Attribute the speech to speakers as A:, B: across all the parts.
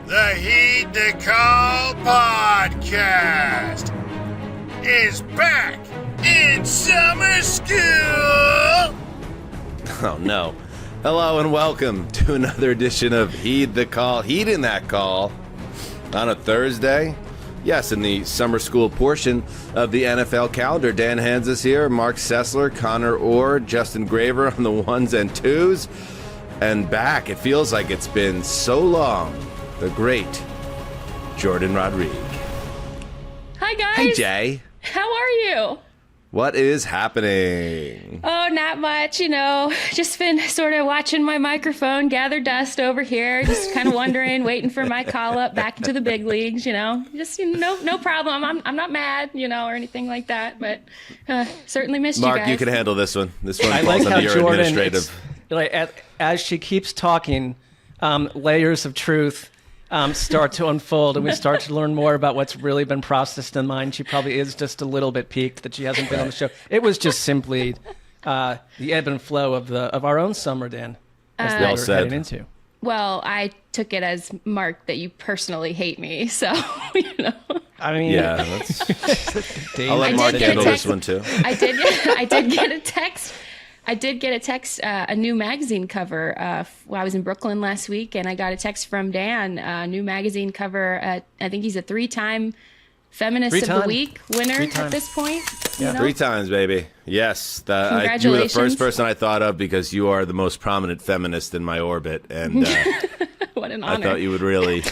A: The Heed the Call podcast is back in summer school.
B: Oh, no. Hello and welcome to another edition of Heed the Call. Heeding that call on a Thursday. Yes, in the summer school portion of the NFL calendar. Dan Hanzus here, Marc Sessler, Conor Orr, Justin Graver on the ones and twos. And back, it feels like it's been so long. The great Jourdan Rodrigue.
C: Hi, guys.
B: Hey, Jay.
C: How are you?
B: What is happening?
C: Oh, not much, just been sort of watching my microphone gather dust over here, just kind of wondering, waiting for my call up back into the big leagues, just, no problem. I'm not mad, or anything like that, but certainly missed
B: Mark,
C: you guys.
B: you can handle this one. This one
D: I
B: falls
D: like
B: under
D: how
B: your
D: Jourdan,
B: administrative.
D: as she keeps talking, layers of truth start to unfold, and we start to learn more about what's really been processed in mind. She probably is just a little bit piqued that she hasn't been on the show. It was just simply the ebb and flow of our own summer, Dan. As
B: Well
D: we're
B: said.
D: heading into.
C: Well, I took it as, Mark, that you personally hate me, so,
D: I mean,
B: Yeah, that's, I'll let
C: I
B: Mark
C: did get a
B: handle this
C: text.
B: one too.
C: I did get a text. I did get a text, a new magazine cover. While I was in Brooklyn last week, and I got a text from Dan, a new magazine cover. I think he's a three-time Feminist of the Week winner at this point.
D: Yeah.
B: 3 times, baby. Yes. You were the
C: Congratulations.
B: first person I thought of because you are the most prominent feminist in my orbit. And
C: What an
B: I
C: honor.
B: thought you would really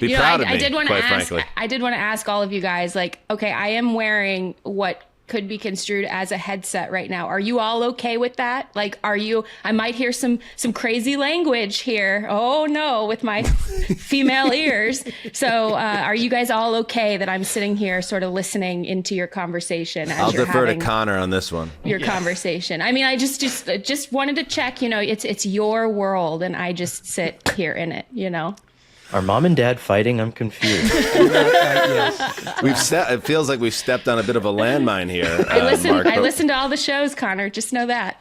B: be proud of me,
C: I did want to
B: quite
C: ask.
B: frankly.
C: I did want to ask all of you guys, okay, I am wearing what could be construed as a headset right now. Are you all okay with that? I might hear some crazy language here. Oh no, with my female ears. So are you guys all okay that I'm sitting here sort of listening into your conversation as
B: I'll
C: you're
B: defer to
C: having
B: Conor on this one.
C: your conversation? I mean, I just wanted to check, it's your world and I just sit here in it,
E: Are mom and dad fighting? I'm confused.
D: Yes.
B: It feels like we've stepped on a bit of a landmine here.
C: I
B: Mark,
C: listen to all the shows, Conor. Just know that.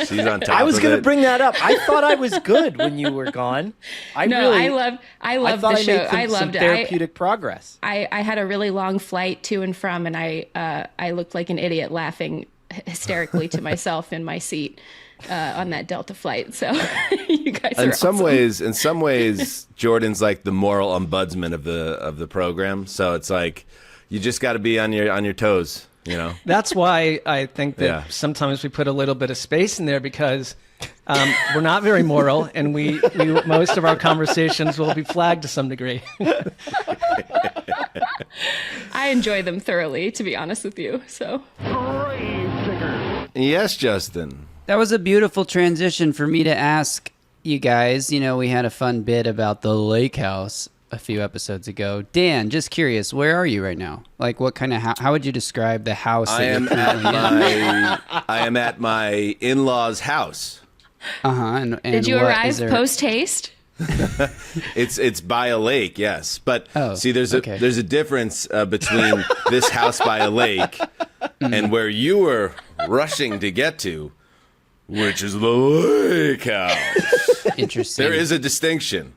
B: She's on top
E: I was
B: of
E: going to
B: it.
E: bring that up. I thought I was good when you were gone. I
C: loved
E: thought
C: the show.
E: I made some
C: loved it.
E: therapeutic progress.
C: I had a really long flight to and from, and I looked like an idiot laughing hysterically to myself in my seat on that Delta flight. So you guys are
B: In some
C: awesome.
B: ways, Jordan's like the moral ombudsman of the program. So it's like you just got to be on your toes,
D: That's why I think that
B: Yeah.
D: sometimes we put a little bit of space in there because we're not very moral, and we most of our conversations will be flagged to some degree.
C: I enjoy them thoroughly, to be honest with you. So
B: Yes, Justin.
F: That was a beautiful transition for me to ask you guys. We had a fun bit about the lake house a few episodes ago. Dan, just curious, where are you right now? Like, what kind of how would you describe the house that you're currently in?
B: I am at my in-laws' house.
F: And
C: did you
F: what
C: arrive
F: is there-
C: post haste?
B: It's by a lake, yes. But
F: Oh,
B: see, there's
F: okay.
B: a difference between this house by a lake and where you were rushing to get to, which is the lake house.
F: Interesting.
B: There is a distinction.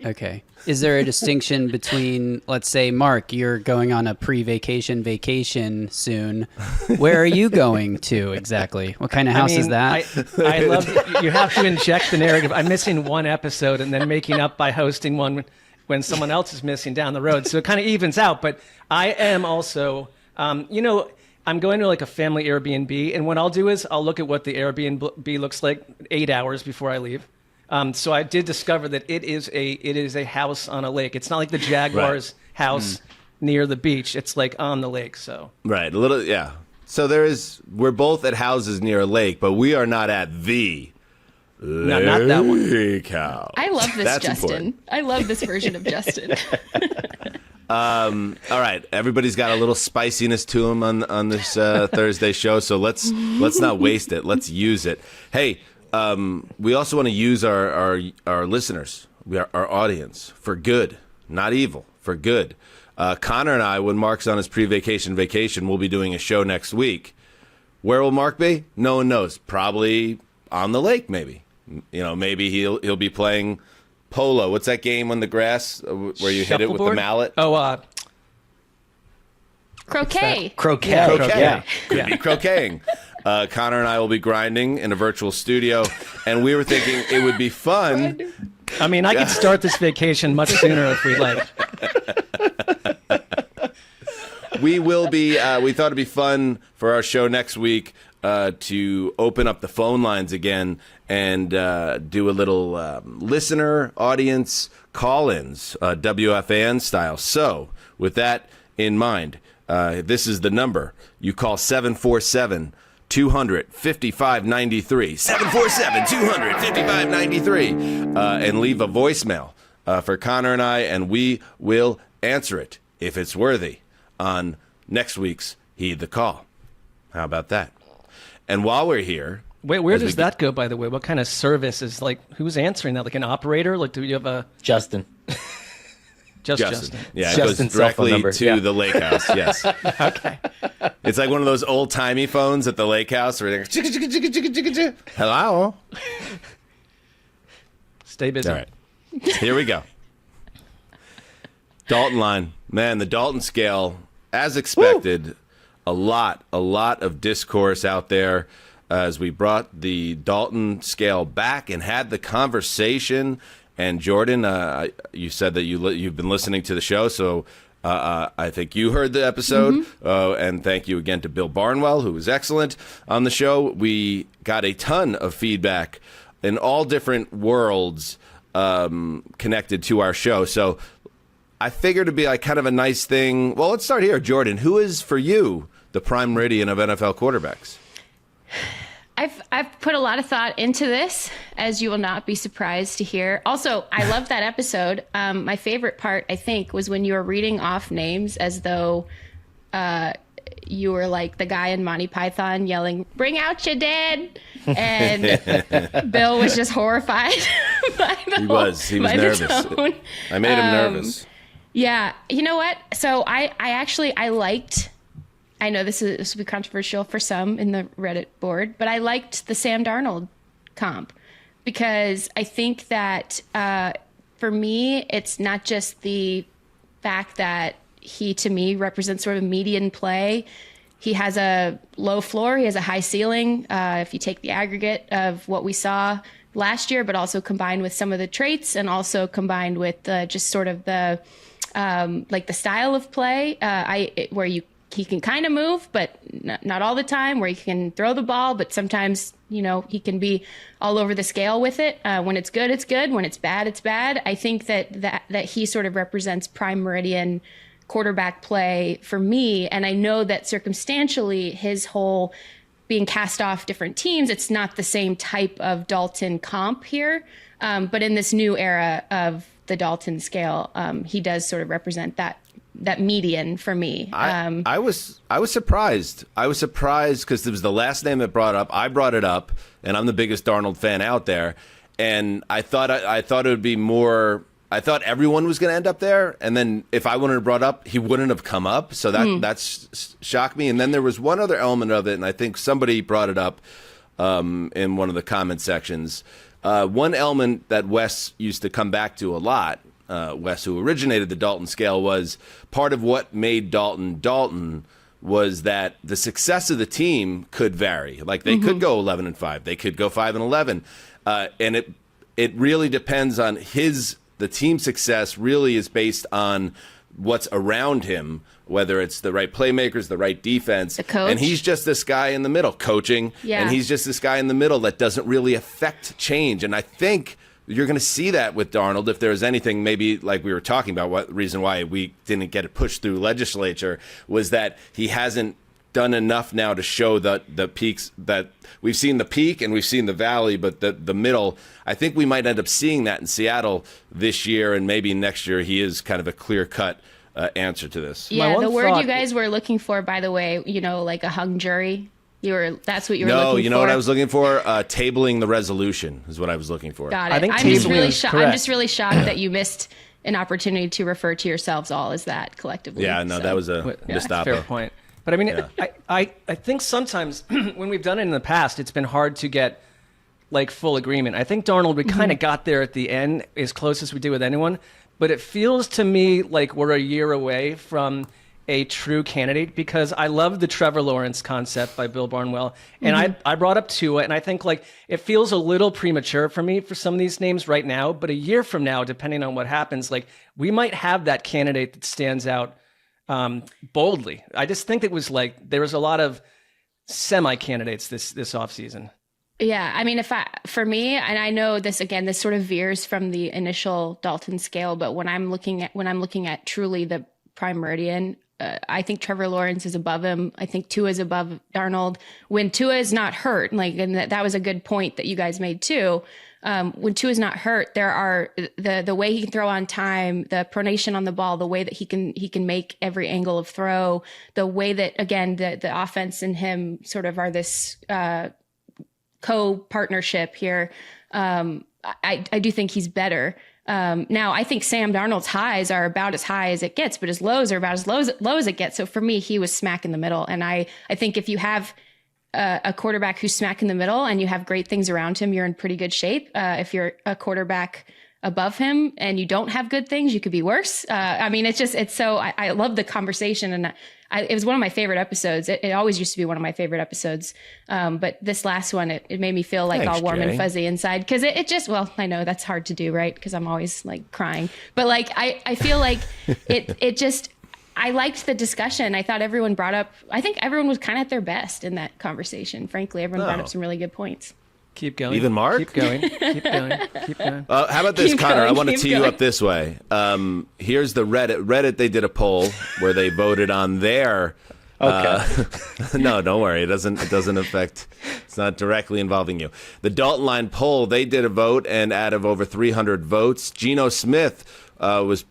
F: Okay. Is there a distinction between, let's say, Mark, you're going on a pre-vacation vacation soon. Where are you going to exactly? What kind of house is that?
D: I love that you have to inject the narrative. I'm missing one episode and then making up by hosting one when someone else is missing down the road. So it kind of evens out. But I am also, I'm going to like a family Airbnb. And what I'll do is I'll look at what the Airbnb looks like 8 hours before I leave. So I did discover that it is a house on a lake. It's not like the Jaguars' house near the beach. It's like on the lake. So
B: Right, a little, yeah. So we're both at houses near a lake, but we are not at the
D: no, not that one.
B: lake house.
C: I love this,
B: That's
C: Justin.
B: important.
C: I love this version of Justin.
B: All right, everybody's got a little spiciness to them on this Thursday show, so let's not waste it. Let's use it. Hey, we also want to use our listeners, our audience, for good, not evil, for good. Conor and I, when Mark's on his pre-vacation vacation, we'll be doing a show next week. Where will Mark be? No one knows. Probably on the lake, maybe. Maybe he'll be playing polo. What's that game on the grass where you hit it with the
D: Shuffleboard?
B: mallet?
D: Oh,
C: Croquet.
E: Croquet.
B: Croquet. Could
D: Yeah.
B: be croqueting. Connor and I will be grinding in a virtual studio, and we were thinking it would be fun.
D: I mean, I could start this vacation much sooner if we like.
B: We will be. We thought it'd be fun for our show next week to open up the phone lines again and do a little listener audience call-ins, WFAN style. So, with that in mind, this is the number. You call 747 200 5593 747 200 5593 and leave a voicemail for Connor and I, and we will answer it if it's worthy on next week's Heed the Call. How about that? And while we're here,
D: Wait, where does that go, by the way? What kind of service is, like, who's answering that? Like an operator? Like, do you have a...
E: Justin.
B: Justin. Yeah, it
E: Justin's
B: goes directly
E: cell phone number,
B: to
E: yeah.
B: the lake house. Yes.
D: Okay.
B: It's like one of those old-timey phones at the lake house where they're chicka, chicka, chicka, chicka, chicka, chicka. Hello.
D: Stay busy.
B: All right. Here we go. Dalton line. Man, the Dalton scale, as expected, a lot of discourse out there as we brought the Dalton scale back and had the conversation. And Jourdan, you said that you've been listening to the show, so I think you heard the episode. And thank you again to Bill Barnwell, who was excellent on the show. We got a ton of feedback in all different worlds connected to our show. So I figured it'd be like kind of a nice thing. Well, let's start here, Jourdan. Who is for you the prime meridian of NFL quarterbacks?
C: I've put a lot of thought into this, as you will not be surprised to hear. Also, I love that episode. My favorite part, I think, was when you were reading off names as though you were like the guy in Monty Python yelling, "Bring out your dead!" And Bill was just horrified by the
B: He was nervous.
C: tone.
B: I made him nervous.
C: Yeah, you know what? So I liked. I know this will be controversial for some in the Reddit board, but I liked the Sam Darnold comp because I think that for me, it's not just the fact that he, to me, represents sort of median play. He has a low floor. He has a high ceiling. If you take the aggregate of what we saw last year, but also combined with some of the traits and also combined with just sort of the like the style of play where he can kind of move, but not all the time, where he can throw the ball, but sometimes, he can be all over the scale with it. When it's good, it's good. When it's bad, it's bad. I think that he sort of represents prime meridian quarterback play for me. And I know that circumstantially his whole being cast off different teams, it's not the same type of Dalton comp here. But in this new era of the Dalton scale, he does sort of represent that median for me.
B: I was surprised. I was surprised because it was the last name that brought up. I brought it up, and I'm the biggest Darnold fan out there. And I thought it would be more. I thought everyone was going to end up there, and then if I wouldn't have brought up, he wouldn't have come up. So that's shocked me. And then there was one other element of it, and I think somebody brought it up in one of the comment sections. One element that Wes used to come back to a lot. Wes, who originated the Dalton scale, was part of what made Dalton Dalton was that the success of the team could vary. Like they could go 11-5, they could go 5-11, and it really depends on the team success. Really is based on what's around him, whether it's the right playmakers, the right defense,
C: the coach.
B: And he's just this guy in the middle coaching, and he's just this guy in the middle that doesn't really affect change. And I think you're going to see that with Darnold. If there's anything, maybe like we were talking about, what reason why we didn't get it pushed through legislature was that he hasn't done enough now to show the peaks. That we've seen the peak and we've seen the valley, but the middle, I think we might end up seeing that in Seattle this year, and maybe next year he is kind of a clear-cut answer to this.
C: Yeah, the word you guys were looking for, by the way, like a hung jury. That's what you were looking for.
B: No, you know what I was looking for? Tabling the resolution is what I was looking for.
C: Got it.
D: I think
C: I'm just really
D: correct.
C: I'm just really shocked that you missed an opportunity to refer to yourselves all as that collectively.
B: Yeah, no, that was a missed
D: That's a fair point. But I mean, I think sometimes when we've done it in the past, it's been hard to get like full agreement. I think Darnold, we kind of got there at the end as close as we did with anyone, but it feels to me like we're a year away from a true candidate, because I love the Trevor Lawrence concept by Bill Barnwell. And I brought up Tua, and I think like it feels a little premature for me for some of these names right now, but a year from now, depending on what happens, like we might have that candidate that stands out boldly. I just think it was like there was a lot of semi-candidates this offseason.
C: Yeah, I mean, for me, and I know this again, this sort of veers from the initial Dalton scale, but when I'm looking at truly the prime meridian, I think Trevor Lawrence is above him. I think Tua is above Darnold. When Tua is not hurt, and that was a good point that you guys made too. When Tua is not hurt, there are the way he can throw on time, the pronation on the ball, the way that he can make every angle of throw, the way that again the offense and him sort of are this co-partnership here. I do think he's better. Now, I think Sam Darnold's highs are about as high as it gets, but his lows are about as low as it gets. So for me, he was smack in the middle. And I think if you have a quarterback who's smack in the middle and you have great things around him, you're in pretty good shape. If you're a quarterback above him and you don't have good things, you could be worse. I mean, I love the conversation, and it was one of my favorite episodes. It always used to be one of my favorite episodes. But this last one, it made me feel like all warm and fuzzy inside. Cause it just, well, I know that's hard to do, right? Cause I'm always like crying, but like, I feel like I liked the discussion. I thought I think everyone was kind of at their best in that conversation. Frankly, everyone brought up some really good points.
D: Keep going.
B: Even Mark?
D: Keep going. Keep going. Keep going.
B: How about this,
C: Keep
B: Conor?
C: going,
B: I want to
C: keep
B: tee you
C: going.
B: up this way. Here's the Reddit. Reddit, they did a poll where they voted on their... no, don't worry. It doesn't affect... It's not directly involving you. The Dalton Line poll, they did a vote, and out of over 300 votes, Geno Smith was...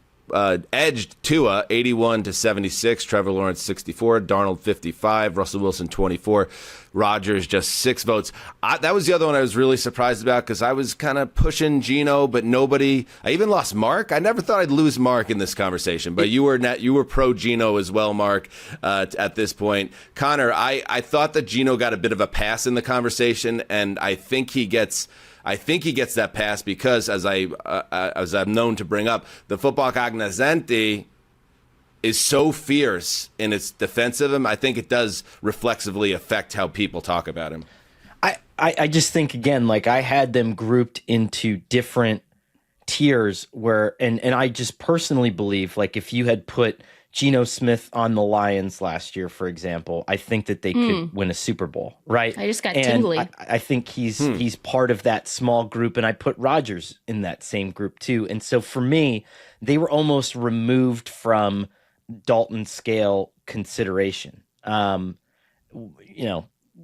B: edged Tua 81-76, Trevor Lawrence 64, Darnold 55, Russell Wilson 24, Rodgers just 6 votes. That was the other one I was really surprised about, because I was kind of pushing Geno, but nobody. I even lost Mark. I never thought I'd lose Mark in this conversation, but you were pro Geno as well, Mark. At this point, Conor, I thought that Geno got a bit of a pass in the conversation, and I think he gets that pass because, as I'm known to bring up, the football cognoscente is so fierce in its defense of him. I think it does reflexively affect how people talk about him.
E: I just think, again, like I had them grouped into different tiers where, and I just personally believe, like if you had put Geno Smith on the Lions last year, for example, I think that they could win a Super Bowl, right?
C: I just got tingly.
E: I think he's part of that small group, and I put Rodgers in that same group too. And so for me, they were almost removed from Dalton scale consideration.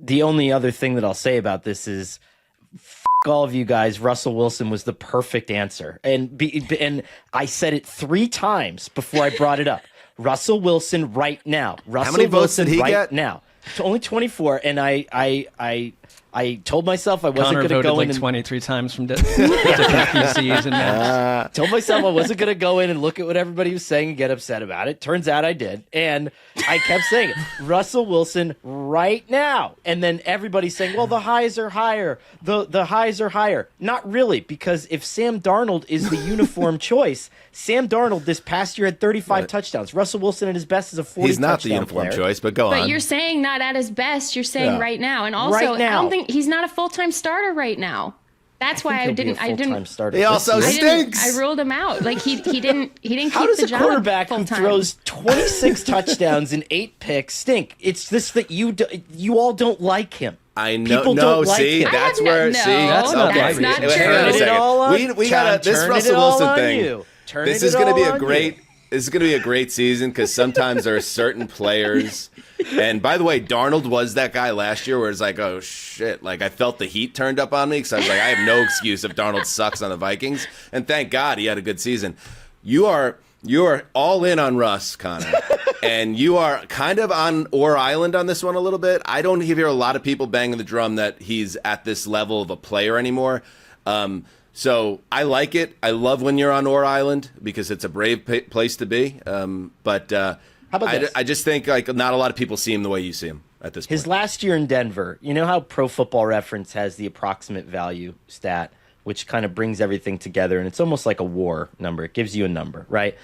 E: The only other thing that I'll say about this is, all of you guys, Russell Wilson was the perfect answer, and I said it 3 times before I brought it up. Russell Wilson right now. Russell
B: How many votes
E: Wilson
B: did he
E: right
B: get?
E: now. Only 24, and I told myself I wasn't
D: Conor
E: going to
D: voted
E: go
D: like
E: in
D: 23 times from different PCs and maps.
E: told myself I wasn't going to go in and look at what everybody was saying and get upset about it. Turns out I did. And I kept saying it. Russell Wilson right now. And then everybody's saying, well, the highs are higher. The highs are higher. Not really, because if Sam Darnold is the uniform choice, Sam Darnold this past year had 35 touchdowns. Russell Wilson at his best is a 40
B: He's not
E: touchdown
B: the uniform
E: player.
B: choice, but go on.
C: But you're saying not at his best. You're saying right now, and also
E: Right now.
C: I don't think he's not a full-time starter right now. That's why I
E: He'll be a
C: didn't.
E: full-time starter
B: He
E: this
B: also
E: year.
B: stinks.
C: I ruled him out. Like he didn't
E: How
C: keep
E: does
C: the
E: a
C: job
E: quarterback who
C: full-time.
E: throws 26 touchdowns and 8 picks stink? It's just that you all don't like him.
B: I know.
E: People
B: No,
E: don't like
B: see,
E: him.
B: that's
C: I
B: where.
C: have
B: See,
D: that's not
B: okay.
D: right.
C: not
B: Wait,
C: true.
B: hang on a
E: Turn it
B: second.
E: all on-
B: We got this
E: turn it
B: Russell
E: all
B: Wilson
E: on
B: thing.
E: you. Turn
B: This
E: it
B: is going to
E: all
B: be a
E: on
B: great.
E: you.
B: This is going to be a great season because sometimes there are certain players. And by the way, Darnold was that guy last year where it's like, oh shit, like I felt the heat turned up on me because I was like, I have no excuse if Darnold sucks on the Vikings. And thank God he had a good season. You are all in on Russ, Conor, and you are kind of on Orr Island on this one a little bit. I don't hear a lot of people banging the drum that he's at this level of a player anymore. So I like it. I love when you're on Orr Island because it's a brave place to be. But
E: How about this?
B: I just think like not a lot of people see him the way you see him. at this point.
E: His last year in Denver, you know how Pro Football Reference has the approximate value stat, which kind of brings everything together, and it's almost like a war number. It gives you a number, right?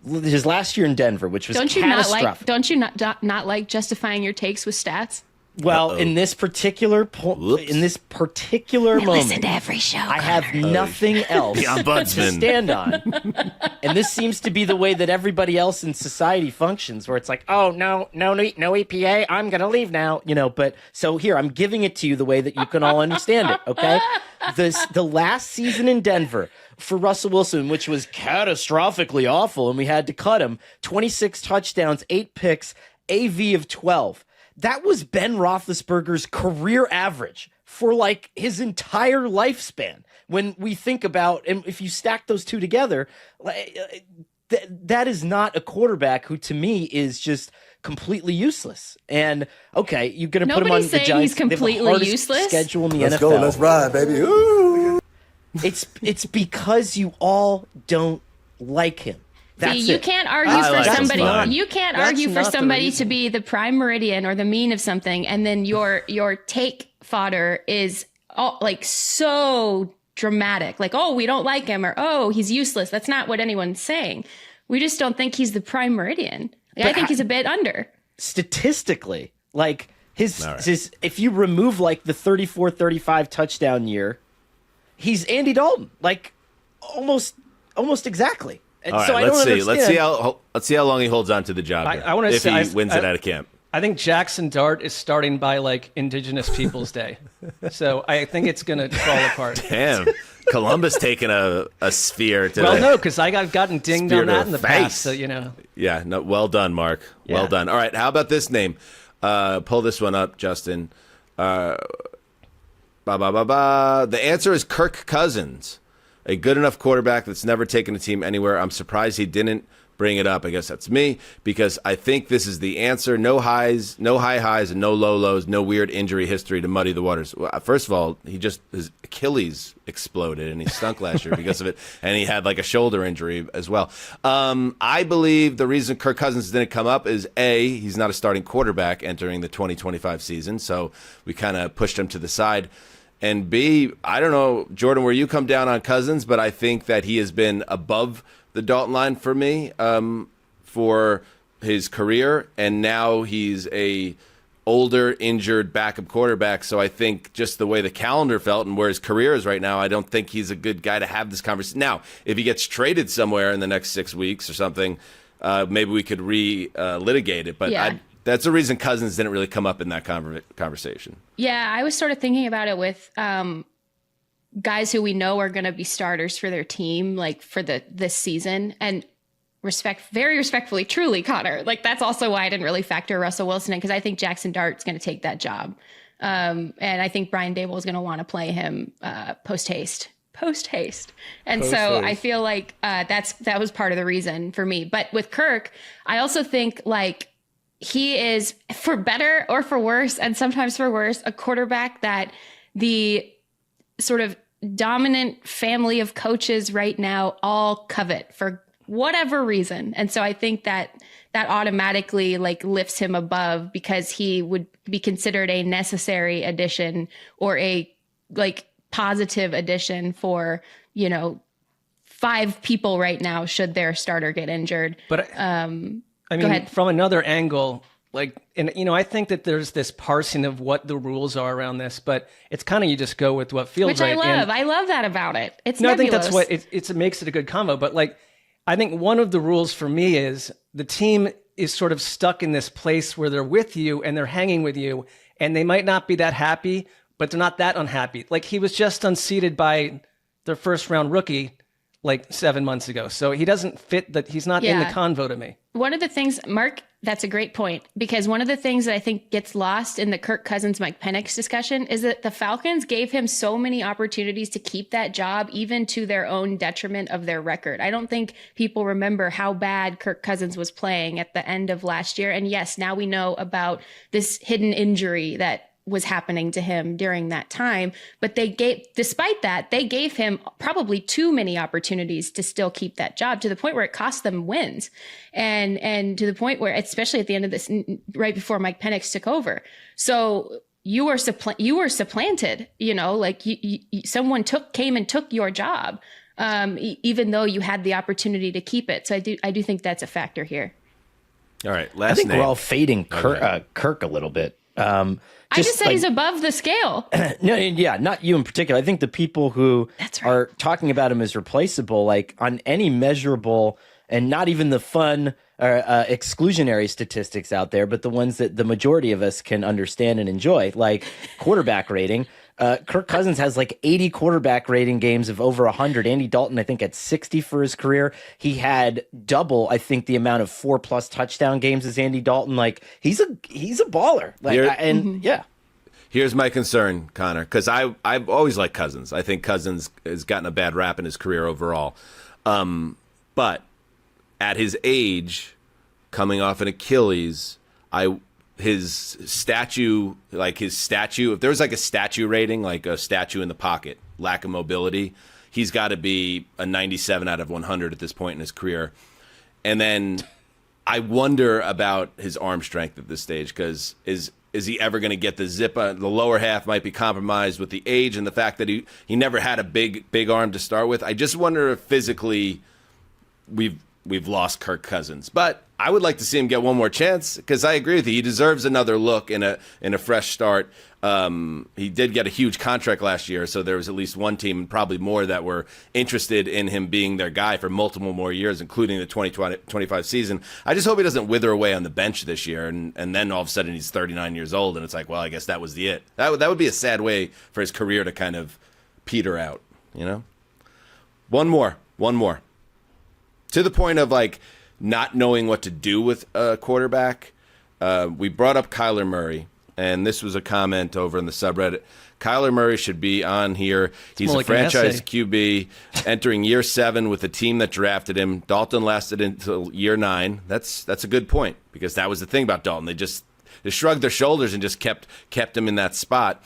E: His last year in Denver, which was catastrophic.
C: Don't you not like justifying your takes with stats?
E: Well, in this particular moment,
C: Listen to every show.
E: I have nothing else to
B: ombudsman.
E: stand on, and this seems to be the way that everybody else in society functions, where it's like, oh no EPA, I'm gonna leave now, But so here, I'm giving it to you the way that you can all understand it. Okay, the last season in Denver for Russell Wilson, which was catastrophically awful, and we had to cut him. 26 touchdowns, 8 picks, AV of 12. That was Ben Roethlisberger's career average for like his entire lifespan. When we think about, and if you stack those two together, that is not a quarterback who, to me, is just completely useless. And okay, you're going to put him on the Giants.
C: He's completely useless.
E: Schedule in the
G: Let's
E: NFL.
G: go. Let's ride, baby. Ooh.
E: It's because you all don't like him. That's
C: See, you
E: it.
C: can't argue
B: I
C: for
B: like
C: somebody.
B: him.
C: You can't
D: That's
C: argue for
D: not the
C: somebody
D: reason.
C: to be the prime meridian or the mean of something, and then your take fodder is all, like so dramatic. Like, oh, we don't like him, or oh, he's useless. That's not what anyone's saying. We just don't think he's the prime meridian. I think he's a bit under.
E: Statistically, like his if you remove like the 34-35 touchdown year, he's Andy Dalton, like almost exactly. And
B: All right,
E: so I
B: let's
E: don't
B: see.
E: understand.
B: Let's see how long he holds on to the job. Here,
D: I wanna
B: if
D: say-
B: he wins it out of camp.
D: I think Jackson Dart is starting by like Indigenous Peoples Day, so I think it's gonna fall apart.
B: Damn, Columbus taking a sphere to
D: Well,
B: the,
D: no, because I've gotten dinged
B: Spear
D: on
B: to
D: that
B: the
D: in the
B: face.
D: past, so
B: Yeah, no, well done, Mark. Well
D: Yeah.
B: done. All right, how about this name? Pull this one up, Justin. The answer is Kirk Cousins, a good enough quarterback that's never taken a team anywhere. I'm surprised he didn't bring it up. I guess that's me, because I think this is the answer. No highs, no high highs, and no low lows. No weird injury history to muddy the waters. Well, first of all, his Achilles exploded and he stunk last year because of it, and he had like a shoulder injury as well. I believe the reason Kirk Cousins didn't come up is A, he's not a starting quarterback entering the 2025 season, so we kind of pushed him to the side. And B, I don't know, Jourdan, where you come down on Cousins, but I think that he has been above the Dalton line for me for his career, and now he's a older, injured backup quarterback. So I think just the way the calendar felt and where his career is right now, I don't think he's a good guy to have this conversation. Now, if he gets traded somewhere in the next 6 weeks or something, maybe we could litigate it. But
C: Yeah.
B: that's the reason Cousins didn't really come up in that conversation.
C: Yeah, I was sort of thinking about it with guys who we know are going to be starters for their team, like for this season, and very respectfully, truly, Conor. Like that's also why I didn't really factor Russell Wilson in, because I think Jackson Dart's going to take that job, and I think Brian Dable is going to want to play him post haste. And so I feel like that was part of the reason for me. But with Kirk, I also think like he is, for better or for worse, and sometimes for worse, a quarterback that the sort of dominant family of coaches right now all covet for whatever reason. And so I think that automatically like lifts him above, because he would be considered a necessary addition or a like positive addition for, 5 people right now should their starter get injured.
D: But I mean,
C: ahead.
D: from another angle, I think that there's this parsing of what the rules are around this, but it's kind of you just go with what feels
C: Which
D: right.
C: I love. I love that about it. It's
D: No,
C: nebulous.
D: I think that's what it makes it a good combo. But I think one of the rules for me is the team is sort of stuck in this place where they're with you and they're hanging with you, and they might not be that happy, but they're not that unhappy. Like he was just unseated by their first round rookie 7 months ago. So he doesn't fit that. He's not in the convo to me.
C: One of the things, Mark, that's a great point, because one of the things that I think gets lost in the Kirk Cousins, Mike Penix discussion is that the Falcons gave him so many opportunities to keep that job, even to their own detriment of their record. I don't think people remember how bad Kirk Cousins was playing at the end of last year. And yes, now we know about this hidden injury that was happening to him during that time. But despite that, they gave him probably too many opportunities to still keep that job, to the point where it cost them wins. And to the point where, especially at the end of this, right before Mike Penix took over. So you were supplanted, like someone came and took your job, even though you had the opportunity to keep it. So I do think that's a factor here.
B: All right, last
E: I think
B: name.
E: we're all fading Kirk a little bit.
C: I just said he's above the scale.
E: No, yeah, not you in particular. I think the people who are talking about him as replaceable, like on any measurable, and not even the fun or exclusionary statistics out there, but the ones that the majority of us can understand and enjoy, like quarterback rating. Kirk Cousins has like 80 quarterback rating games of over 100. Andy Dalton, I think, had 60 for his career. He had double, I think, the amount of 4+ touchdown games as Andy Dalton. Like he's a baller. Like yeah.
B: Here's my concern, Conor, because I've always liked Cousins. I think Cousins has gotten a bad rap in his career overall, but at his age, coming off an Achilles, his statue, if there was like a statue rating, like a statue in the pocket, lack of mobility, he's got to be a 97 out of 100 at this point in his career. And then I wonder about his arm strength at this stage, because is he ever going to get the zip? The lower half might be compromised with the age and the fact that he never had a big arm to start with. I just wonder if physically we've lost Kirk Cousins. But I would like to see him get one more chance, because I agree with you. He deserves another look in a fresh start. He did get a huge contract last year, so there was at least one team, and probably more, that were interested in him being their guy for multiple more years, including the 2025 season. I just hope he doesn't wither away on the bench this year, and then all of a sudden he's 39 years old, and it's like, well, I guess that was it. That would be a sad way for his career to kind of peter out, One more. To the point of, like, not knowing what to do with a quarterback, we brought up Kyler Murray, and this was a comment over in the subreddit. Kyler Murray should be on here. He's a franchise QB entering year 7 with the team that drafted him. Dalton lasted until year 9. That's a good point, because that was the thing about Dalton. They shrugged their shoulders and just kept him in that spot.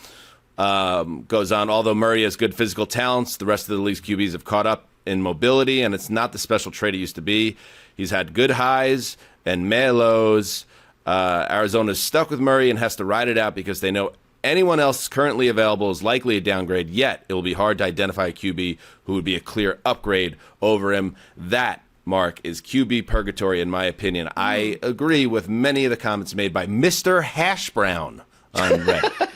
B: Goes on, although Murray has good physical talents, the rest of the league's QBs have caught up in mobility, and it's not the special trait it used to be. He's had good highs and meh lows. Arizona's stuck with Murray and has to ride it out because they know anyone else currently available is likely a downgrade, yet it will be hard to identify a QB who would be a clear upgrade over him. That, Mark, is QB purgatory, in my opinion. I agree with many of the comments made by Mr. Hash Brown on Reddit.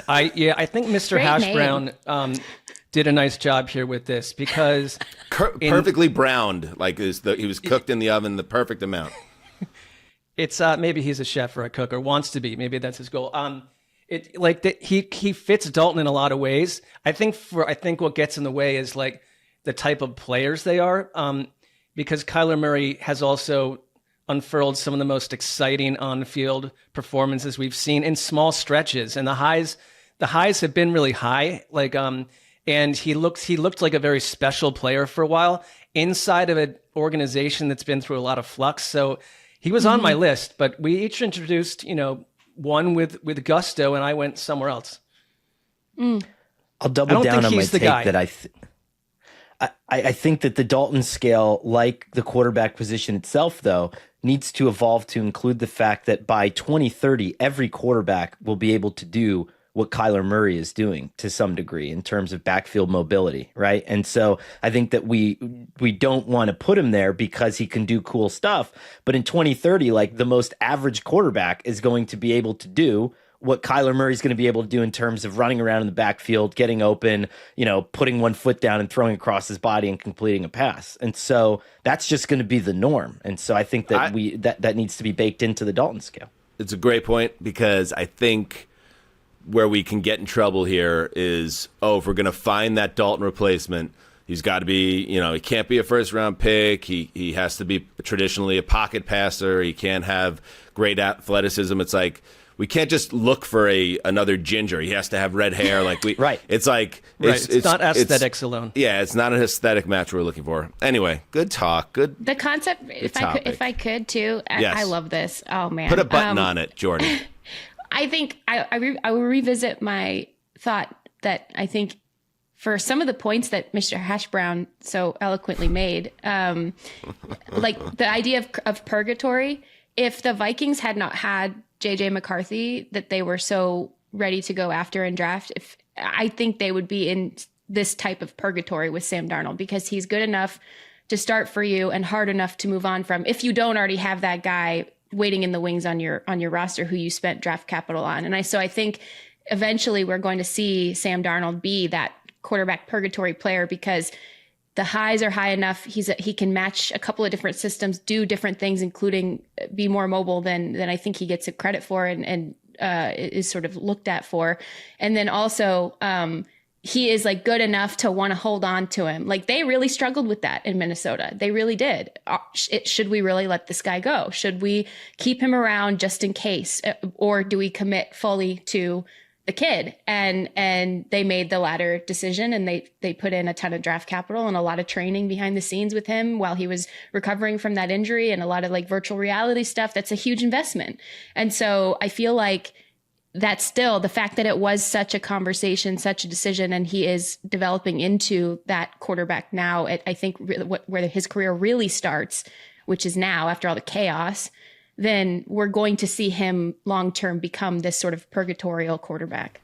D: I think Mr.
C: Great
D: Hash
C: name.
D: Brown did a nice job here with this, because
B: perfectly browned, like he was cooked in the oven, the perfect amount.
D: it's maybe he's a chef or a cook, or wants to be. Maybe that's his goal. He fits Dalton in a lot of ways. I think what gets in the way is like the type of players they are, because Kyler Murray has also unfurled some of the most exciting on-field performances we've seen in small stretches, and the highs have been really high. And he looked like a very special player for a while inside of an organization that's been through a lot of flux. So he was on my list, but we each introduced, one with gusto, and I went somewhere else.
E: I'll double down on my take
D: guy.
E: that I think that the Dalton scale, like the quarterback position itself, though, needs to evolve to include the fact that by 2030, every quarterback will be able to do what Kyler Murray is doing to some degree in terms of backfield mobility, right? And so I think that we don't want to put him there because he can do cool stuff. But in 2030, like, the most average quarterback is going to be able to do what Kyler Murray is going to be able to do in terms of running around in the backfield, getting open, putting one foot down and throwing across his body and completing a pass. And so that's just going to be the norm. And so I think that that needs to be baked into the Dalton scale.
B: It's a great point, because I think where we can get in trouble here is, if we're going to find that Dalton replacement, he's got to be, he can't be a first-round pick. He has to be traditionally a pocket passer. He can't have great athleticism. It's like, we can't just look for another Ginger. He has to have red hair.
E: Right.
B: It's like,
D: It's not aesthetics alone.
B: Yeah, it's not an aesthetic match we're looking for. Anyway, good talk. The
C: concept, if I could too,
B: Yes.
C: I love this. Oh man,
B: put a button on it, Jordan.
C: I think I will revisit my thought that I think for some of the points that Mr. Hash Brown so eloquently made, like the idea of purgatory, if the Vikings had not had JJ McCarthy that they were so ready to go after and draft, I think they would be in this type of purgatory with Sam Darnold, because he's good enough to start for you and hard enough to move on from, if you don't already have that guy waiting in the wings on your roster who you spent draft capital on. And so I think eventually we're going to see Sam Darnold be that quarterback purgatory player, because the highs are high enough. He can match a couple of different systems, do different things, including be more mobile than I think he gets credit for and is sort of looked at for. And then also he is like good enough to want to hold on to him. Like they really struggled with that in Minnesota. They really did. Should we really let this guy go? Should we keep him around just in case? Or do we commit fully to the kid? And they made the latter decision, and they put in a ton of draft capital and a lot of training behind the scenes with him while he was recovering from that injury, and a lot of like virtual reality stuff. That's a huge investment. And so I feel like that's still the fact that it was such a conversation, such a decision, and he is developing into that quarterback now. I think where his career really starts, which is now after all the chaos, then we're going to see him long-term become this sort of purgatorial quarterback.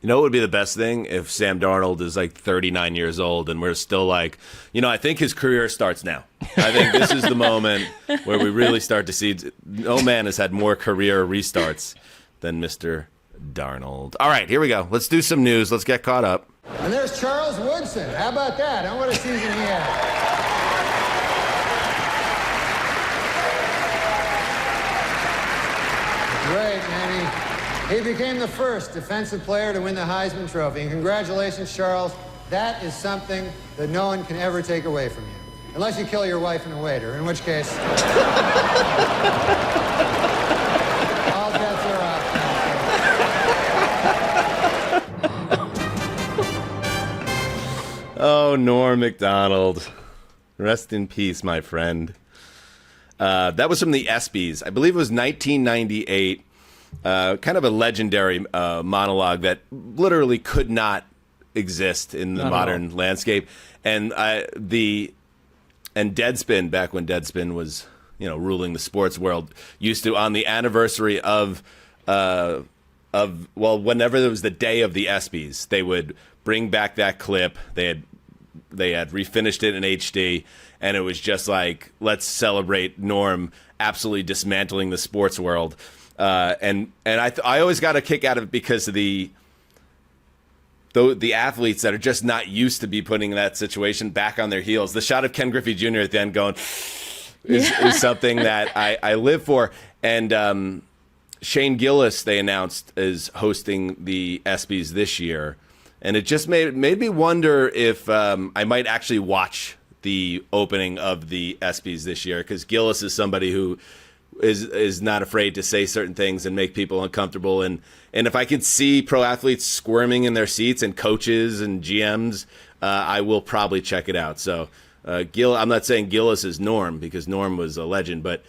B: You know what would be the best thing? If Sam Darnold is like 39 years old and we're still like, I think his career starts now. I think this is the moment where we really start to see no man has had more career restarts than Mr. Darnold. All right, here we go. Let's do some news. Let's get caught up.
H: And there's Charles Woodson. How about that? What a season he had. Great, man. He became the first defensive player to win the Heisman Trophy. And congratulations, Charles. That is something that no one can ever take away from you. Unless you kill your wife and a waiter, in which case... all bets are off.
B: Oh, Norm Macdonald. Rest in peace, my friend. That was from the ESPYs. I believe it was 1998. Kind of a legendary monologue that literally could not exist in the modern landscape. And Deadspin, back when Deadspin was ruling the sports world, used to, on the anniversary of whenever there was the day of the ESPYs, they would bring back that clip. They had refinished it in HD. And it was just like, let's celebrate Norm absolutely dismantling the sports world. And I always got a kick out of it because of the athletes that are just not used to be putting in that situation back on their heels. The shot of Ken Griffey Jr. at the end going is something that I live for. And Shane Gillis, they announced, is hosting the ESPYs this year. And it just made me wonder if I might actually watch the opening of the ESPYs this year, because Gillis is somebody who is not afraid to say certain things and make people uncomfortable. And if I could see pro athletes squirming in their seats and coaches and GMs, I will probably check it out. So I'm not saying Gillis is Norm, because Norm was a legend, but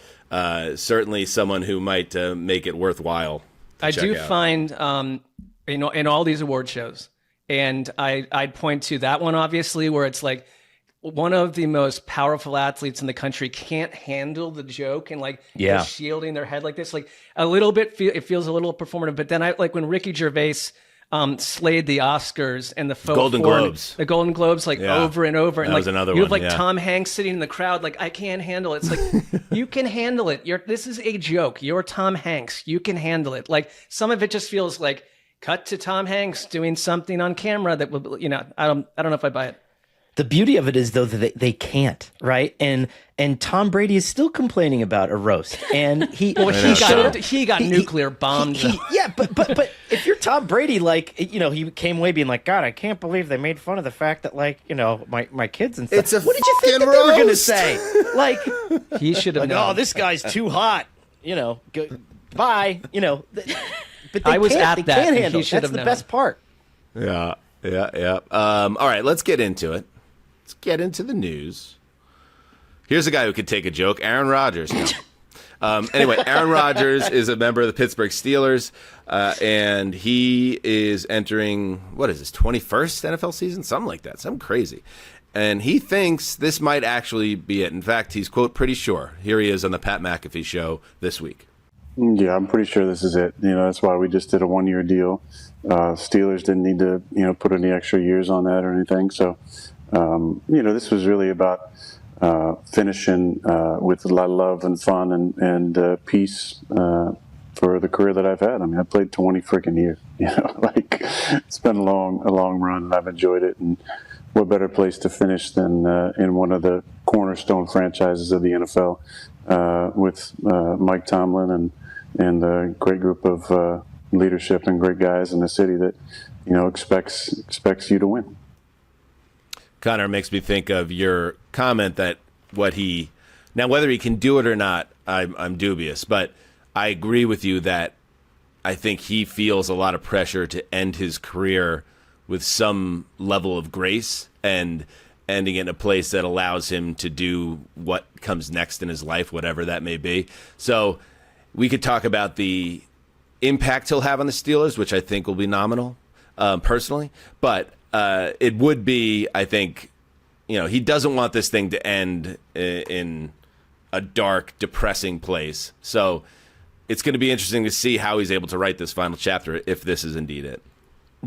B: certainly someone who might make it worthwhile to check out.
D: Find in all these award shows, and I'd point to that one, obviously, where it's like, one of the most powerful athletes in the country can't handle the joke and they're shielding their head like this. Like a little bit, it feels a little performative. But then when Ricky Gervais slayed the Oscars and the
B: Golden Globes
D: over and over. And
B: that was another
D: you
B: one.
D: have Tom Hanks sitting in the crowd, like, I can't handle it. It's like, you can handle it. This is a joke. You're Tom Hanks. You can handle it. Like some of it just feels like cut to Tom Hanks doing something on camera that will, I don't know if I buy it.
E: The beauty of it is, though, that they can't, right? And Tom Brady is still complaining about a roast, and he got nuclear bombed. But if you're Tom Brady, he came away being like, God, I can't believe they made fun of the fact that my kids and stuff. What did you think that they were going to say?
D: He should have known.
E: Oh, this guy's too hot. Bye. But they
D: I was
E: can't,
D: at
E: they
D: that.
E: can't handle it. That's the
D: known.
E: best part.
B: Yeah. All right, let's get into it. Let's get into the news. Here's a guy who could take a joke, Aaron Rodgers. Anyway, Aaron Rodgers is a member of the Pittsburgh Steelers, and he is entering, what is this, 21st NFL season? Something like that, something crazy. And he thinks this might actually be it. In fact, he's, quote, pretty sure. Here he is on the Pat McAfee show this week.
I: Yeah, I'm pretty sure this is it. That's why we just did a 1-year deal. Steelers didn't need to, put any extra years on that or anything. So, this was really about finishing with a lot of love and fun and peace for the career that I've had. I mean, I played 20 freaking years. It's been a long run, and I've enjoyed it. And what better place to finish than in one of the cornerstone franchises of the NFL with Mike Tomlin and a great group of leadership and great guys in the city that expects you to win.
B: Conor, makes me think of your comment that whether he can do it or not, I'm dubious, but I agree with you that I think he feels a lot of pressure to end his career with some level of grace and ending in a place that allows him to do what comes next in his life, whatever that may be. So we could talk about the impact he'll have on the Steelers, which I think will be nominal, personally. But it would be, I think, he doesn't want this thing to end in a dark, depressing place. So it's going to be interesting to see how he's able to write this final chapter, if this is indeed it.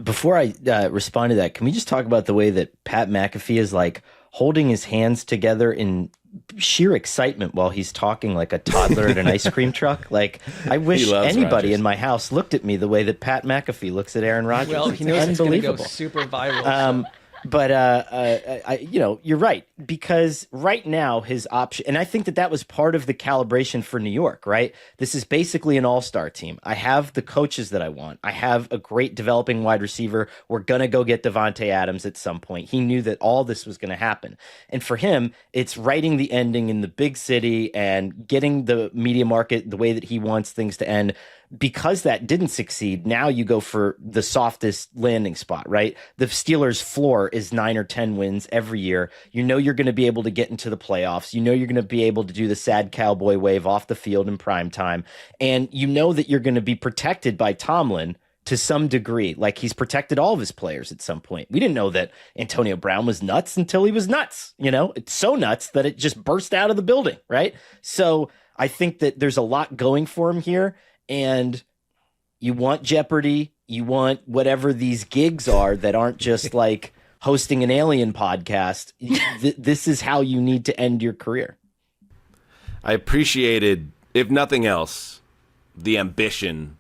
E: Before I respond to that, can we just talk about the way that Pat McAfee is like holding his hands together in sheer excitement while he's talking like a toddler at an ice cream truck? Like, I wish anybody in my house looked at me the way that Pat McAfee looks at Aaron Rodgers.
D: Well, he knows it's going to go super viral.
E: But you're right, because right now his option, and I think that was part of the calibration for New York, right? This is basically an all-star team. I have the coaches that I want. I have a great developing wide receiver. We're going to go get Devontae Adams at some point. He knew that all this was going to happen. And for him, it's writing the ending in the big city and getting the media market the way that he wants things to end. Because that didn't succeed, now you go for the softest landing spot, right? The Steelers' floor is 9 or 10 wins every year. You're going to be able to get into the playoffs. You're going to be able to do the sad cowboy wave off the field in prime time. And that you're going to be protected by Tomlin to some degree. Like, he's protected all of his players at some point. We didn't know that Antonio Brown was nuts until he was nuts. It's so nuts that it just burst out of the building, right? So I think that there's a lot going for him here. And you want Jeopardy, you want whatever these gigs are that aren't just like hosting an alien podcast. This is how you need to end your career.
B: I appreciated, if nothing else, the ambition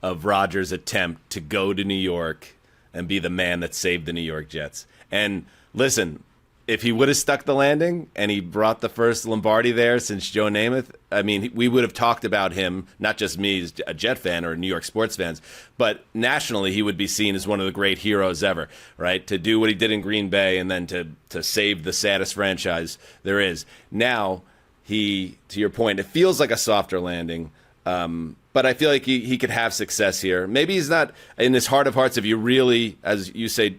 B: of Rodgers' attempt to go to New York and be the man that saved the New York Jets. And listen, if he would have stuck the landing and he brought the first Lombardi there since Joe Namath, I mean, we would have talked about him, not just me as a Jet fan or New York sports fans, but nationally he would be seen as one of the great heroes ever, right? To do what he did in Green Bay and then to save the saddest franchise there is. Now, to your point, it feels like a softer landing, but I feel like he could have success here. Maybe he's not, in his heart of hearts, if you really, as you say,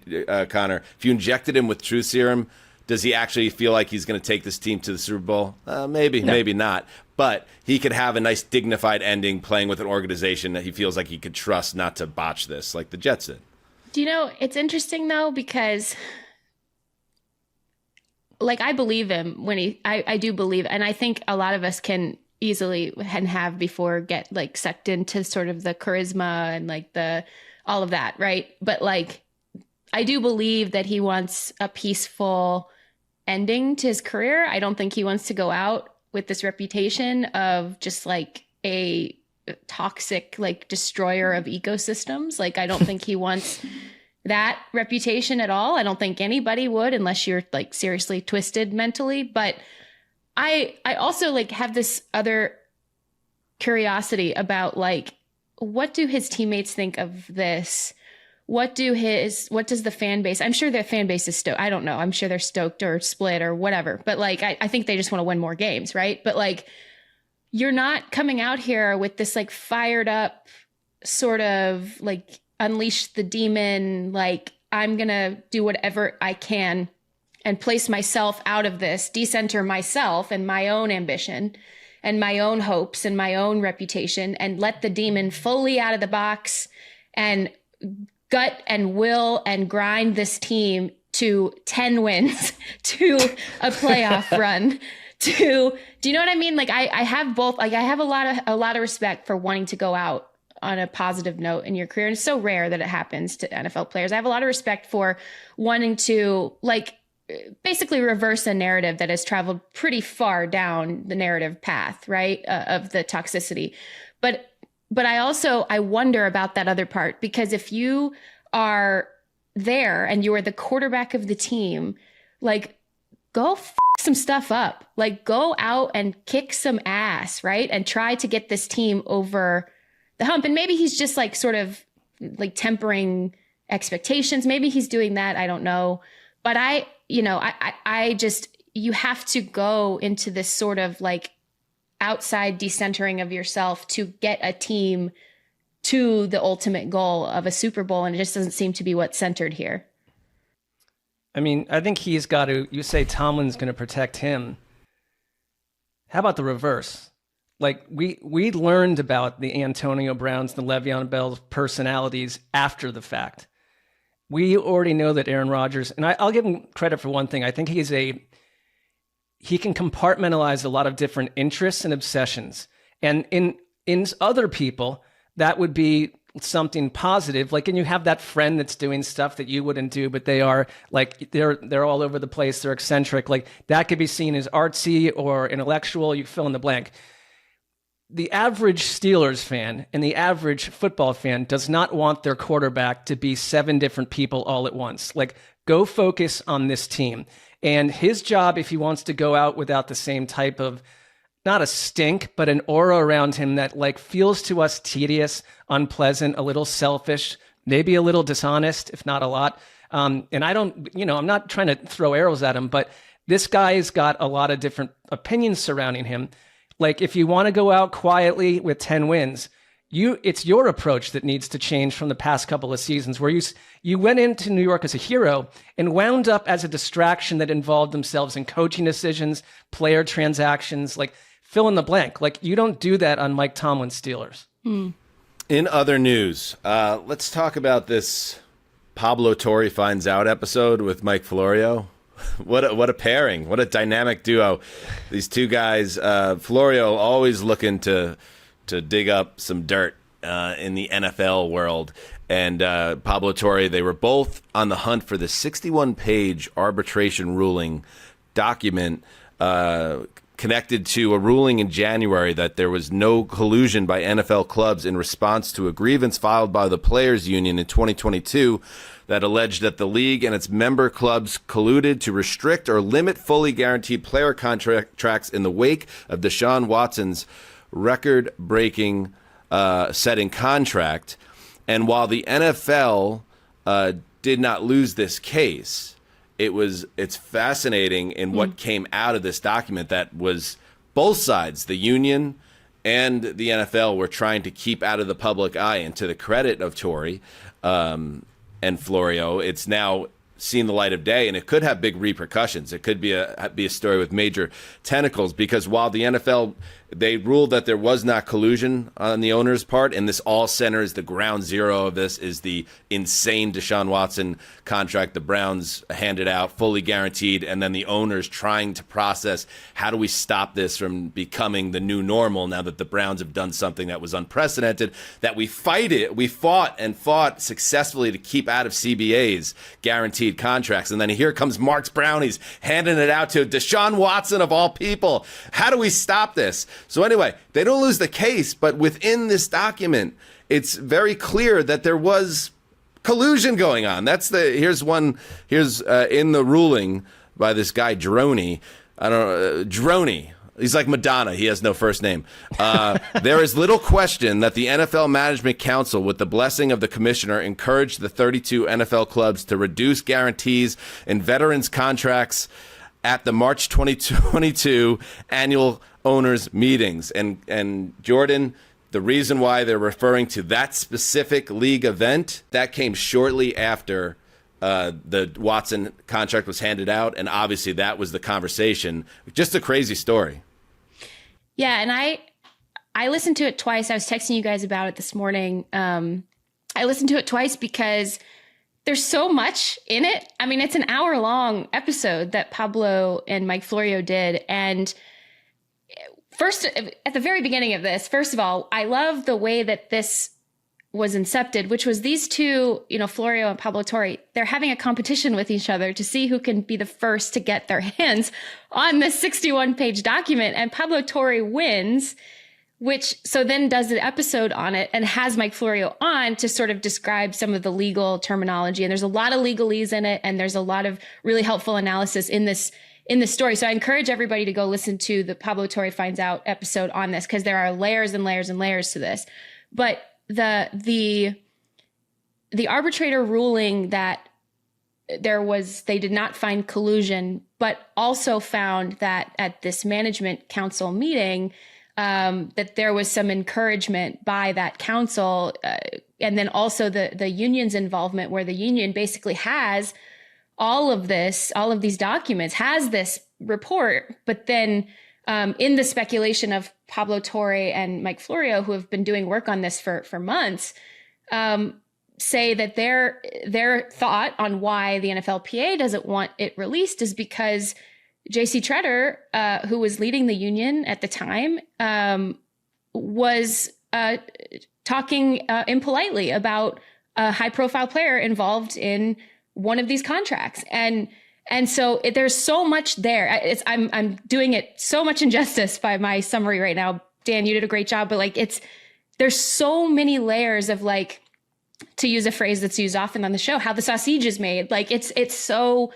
B: Conor, if you injected him with truth serum, does he actually feel like he's going to take this team to the Super Bowl? Maybe, maybe not. But he could have a nice, dignified ending playing with an organization that he feels like he could trust not to botch this like the Jets did.
C: It's interesting, though, because, like, I believe him when I do believe, and I think a lot of us can easily and have before get, like, sucked into sort of the charisma and, like, all of that, right? But, like, I do believe that he wants a peaceful ending to his career. I don't think he wants to go out with this reputation of just like a toxic, like, destroyer of ecosystems. Like, I don't think he wants that reputation at all. I don't think anybody would, unless you're like seriously twisted mentally. But I also like have this other curiosity about, like, what do his teammates think of this? What does the fan base, I'm sure their fan base is stoked. I don't know. I'm sure they're stoked or split or whatever. But like, I think they just want to win more games, right? But like, you're not coming out here with this like fired up sort of like unleash the demon, like, I'm going to do whatever I can and place myself out of this, decenter myself and my own ambition and my own hopes and my own reputation and let the demon fully out of the box and gut and will and grind this team to 10 wins, to a playoff run, do you know what I mean? Like I have both, like I have a lot of respect for wanting to go out on a positive note in your career. And it's so rare that it happens to NFL players. I have a lot of respect for wanting to like basically reverse a narrative that has traveled pretty far down the narrative path, right? Of the toxicity. But I wonder about that other part, because if you are there and you are the quarterback of the team, like go some stuff up, like go out and kick some ass, right? And try to get this team over the hump. And maybe he's just like sort of like tempering expectations. Maybe he's doing that. I don't know. But I just, you have to go into this sort of like outside decentering of yourself to get a team to the ultimate goal of a Super Bowl. And it just doesn't seem to be what's centered here.
D: I mean, I think he's got to, you say Tomlin's going to protect him. How about the reverse? Like we learned about the Antonio Browns, the Le'Veon Bell's personalities after the fact. We already know that Aaron Rodgers, and I'll give him credit for one thing. I think he can compartmentalize a lot of different interests and obsessions. And in other people, that would be something positive. Like, and you have that friend that's doing stuff that you wouldn't do, but they are like, they're all over the place. They're eccentric. Like that could be seen as artsy or intellectual. You fill in the blank. The average Steelers fan and the average football fan does not want their quarterback to be 7 different people all at once. Like, go focus on this team. And his job, if he wants to go out without the same type of, not a stink, but an aura around him that like feels to us tedious, unpleasant, a little selfish, maybe a little dishonest, if not a lot. And I don't, I'm not trying to throw arrows at him, but this guy's got a lot of different opinions surrounding him. Like, if you want to go out quietly with 10 wins, it's your approach that needs to change from the past couple of seasons, where you went into New York as a hero and wound up as a distraction that involved themselves in coaching decisions, player transactions, like fill in the blank. Like, you don't do that on Mike Tomlin's Steelers.
B: In other news, let's talk about this Pablo Torre Finds Out episode with Mike Florio. What a pairing. What a dynamic duo. These two guys, Florio always looking to dig up some dirt in the NFL world. And Pablo Torre, they were both on the hunt for the 61-page arbitration ruling document connected to a ruling in January that there was no collusion by NFL clubs in response to a grievance filed by the Players Union in 2022 that alleged that the league and its member clubs colluded to restrict or limit fully guaranteed player contracts in the wake of Deshaun Watson's record-breaking setting contract. And while the NFL did not lose this case, it's fascinating in what came out of this document that was both sides, the union and the NFL, were trying to keep out of the public eye. And to the credit of Torre and Florio, it's now seen the light of day, and it could have big repercussions. It could be a story with major tentacles, because while the NFL, they ruled that there was not collusion on the owner's part, and this all centers, the ground zero of this is the insane Deshaun Watson contract the Browns handed out, fully guaranteed, and then the owners trying to process, how do we stop this from becoming the new normal now that the Browns have done something that was unprecedented, that we fought successfully to keep out of CBA's guaranteed contracts. And then here comes Mark's Brownies handing it out to Deshaun Watson of all people. How do we stop this? So anyway, they don't lose the case, but within this document, it's very clear that there was collusion going on. Here's in the ruling by this guy Jourdan. Jourdan. He's like Madonna. He has no first name. There is little question that the NFL Management Council, with the blessing of the commissioner, encouraged the 32 NFL clubs to reduce guarantees in veterans' contracts at the March 2022 annual owners meetings. And Jourdan, the reason why they're referring to that specific league event, that came shortly after the Watson contract was handed out. And obviously that was the conversation. Just a crazy story.
C: Yeah, and I listened to it twice. I was texting you guys about it this morning. I listened to it twice because there's so much in it. I mean, it's an hour-long episode that Pablo and Mike Florio did. And first, at the very beginning of this, first of all, I love the way that this was incepted, which was these two, Florio and Pablo Torre, they're having a competition with each other to see who can be the first to get their hands on this 61-page document. And Pablo Torre wins, which so then does an episode on it and has Mike Florio on to sort of describe some of the legal terminology. And there's a lot of legalese in it, and there's a lot of really helpful analysis in this story. So I encourage everybody to go listen to the Pablo Torre Finds Out episode on this, because there are layers and layers and layers to this. But the arbitrator ruling that they did not find collusion, but also found that at this management council meeting, that there was some encouragement by that council, and then also the union's involvement, where the union basically has all of these documents, has this report, but then in the speculation of Pablo Torre and Mike Florio, who have been doing work on this for months, say that their thought on why the NFLPA doesn't want it released is because JC Tretter, who was leading the union at the time, was talking impolitely about a high-profile player involved in one of these contracts, and so there's so much there. I'm doing it so much injustice by my summary right now. Dan, you did a great job, but there's so many layers of, to use a phrase that's used often on the show, how the sausage is made. It's so.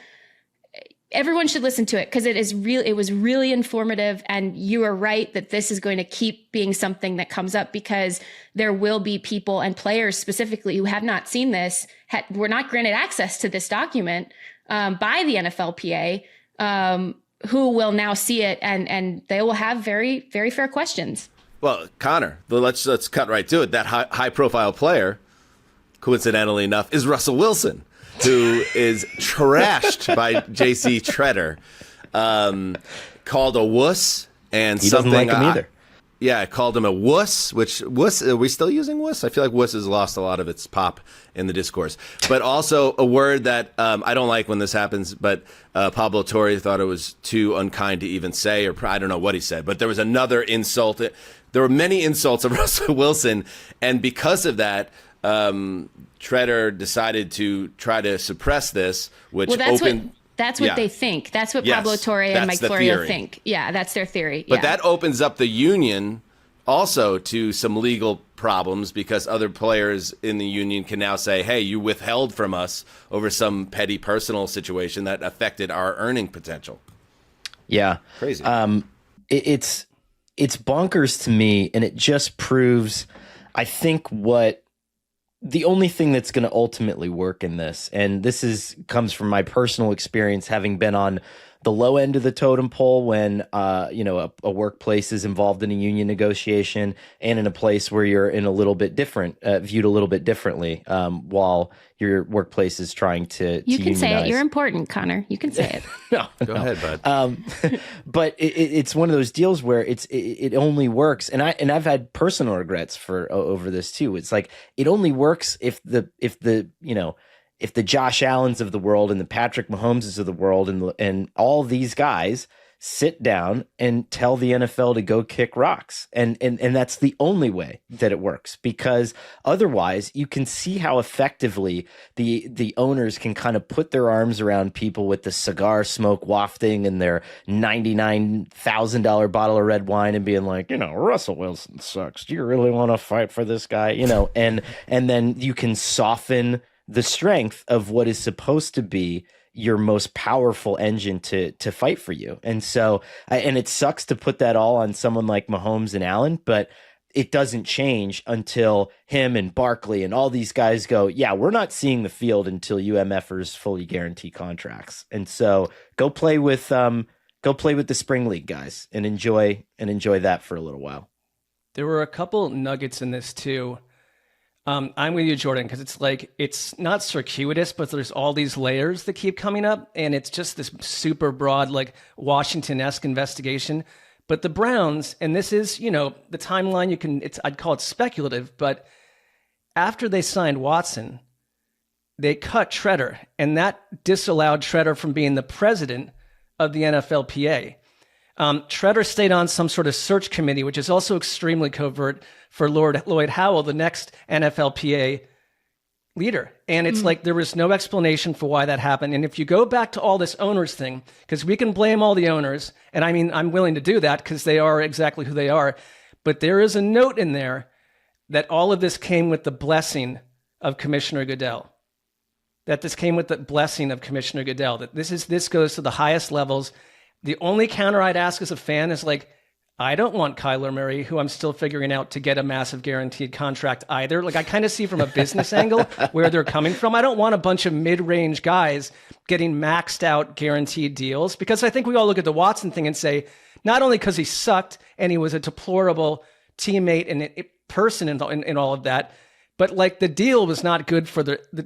C: Everyone should listen to it, because it was really informative. And you are right that this is going to keep being something that comes up, because there will be people and players specifically who have not seen this, were not granted access to this document by the NFLPA, who will now see it, and they will have very, very fair questions. Well,
B: Conor, let's cut right to it. That high profile player, coincidentally enough, is Russell Wilson, who is trashed by JC Tretter, called a wuss, and
E: he
B: something
E: doesn't like him either.
B: Yeah, I called him a wuss, which wuss, are we still using wuss? I feel like wuss has lost a lot of its pop in the discourse. But also a word that I don't like when this happens, but Pablo Torre thought it was too unkind to even say, or I don't know what he said, but there was another insult. There were many insults of Russell Wilson, and because of that, Tretter decided to try to suppress this, which
C: That's what they think. That's what Pablo Torre and Mike Florio think. Yeah, that's their theory.
B: But that opens up the union also to some legal problems, because other players in the union can now say, hey, you withheld from us over some petty personal situation that affected our earning potential.
E: Yeah.
B: Crazy.
E: It's bonkers to me, and it just proves, I think, what the only thing that's going to ultimately work in this, and this comes from my personal experience, having been on the low end of the totem pole when a workplace is involved in a union negotiation, and in a place where you're in a little bit different, viewed a little bit differently, while your workplace is trying to
C: You can
E: unionize.
C: say it. You're important, Conor. You can say it.
E: No,
B: Go ahead, bud.
E: But it's one of those deals where it only works, and I've had personal regrets over this too. It's like it only works if the Josh Allens of the world and the Patrick Mahomeses of the world and all these guys sit down and tell the NFL to go kick rocks. And that's the only way that it works, because otherwise you can see how effectively the owners can kind of put their arms around people with the cigar smoke wafting and their $99,000 bottle of red wine and being like, Russell Wilson sucks. Do you really want to fight for this guy? And then you can soften the strength of what is supposed to be your most powerful engine to fight for you. And so, and it sucks to put that all on someone like Mahomes and Allen, but it doesn't change until him and Barkley and all these guys go, yeah, we're not seeing the field until UMFers fully guarantee contracts. And so go play with the spring league guys and enjoy that for a little while.
D: There were a couple nuggets in this too. I'm with you, Jourdan, because it's not circuitous, but there's all these layers that keep coming up, and it's just this super broad, Washington-esque investigation. But the Browns, and this is, the timeline, I'd call it speculative, but after they signed Watson, they cut Treader, and that disallowed Treader from being the president of the NFLPA. Treader stayed on some sort of search committee, which is also extremely covert, for Lloyd Howell, the next NFLPA leader. And it's like there was no explanation for why that happened. And if you go back to all this owners thing, because we can blame all the owners, and I mean, I'm willing to do that because they are exactly who they are. But there is a note in there that all of this came with the blessing of Commissioner Goodell. That this goes to the highest levels. The only counter I'd ask as a fan is like, I don't want Kyler Murray, who I'm still figuring out, to get a massive guaranteed contract either. Like, I kind of see from a business angle where they're coming from. I don't want a bunch of mid-range guys getting maxed out guaranteed deals, because I think we all look at the Watson thing and say, not only because he sucked and he was a deplorable teammate and person in all of that, but like the deal was not good for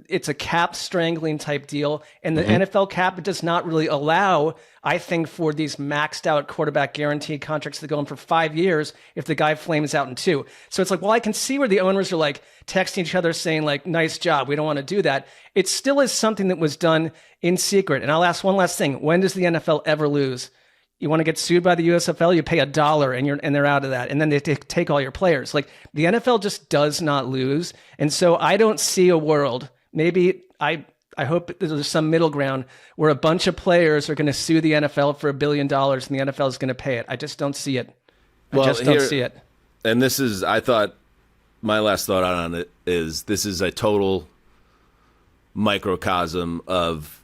D: it's a cap strangling type deal. And the NFL cap does not really allow, I think, for these maxed out quarterback guaranteed contracts to go on for 5 years if the guy flames out in 2. So it's like, well, I can see where the owners are like texting each other saying like, nice job, we don't want to do that. It still is something that was done in secret. And I'll ask one last thing. When does the NFL ever lose? You want to get sued by the USFL, you pay $1 and they're out of that. And then they take all your players. Like, the NFL just does not lose. And so I don't see a world, maybe I hope there's some middle ground where a bunch of players are going to sue the NFL for $1 billion and the NFL is going to pay it. I just don't see it. Don't see it.
B: And this is, I thought, my last thought on it is this is a total microcosm of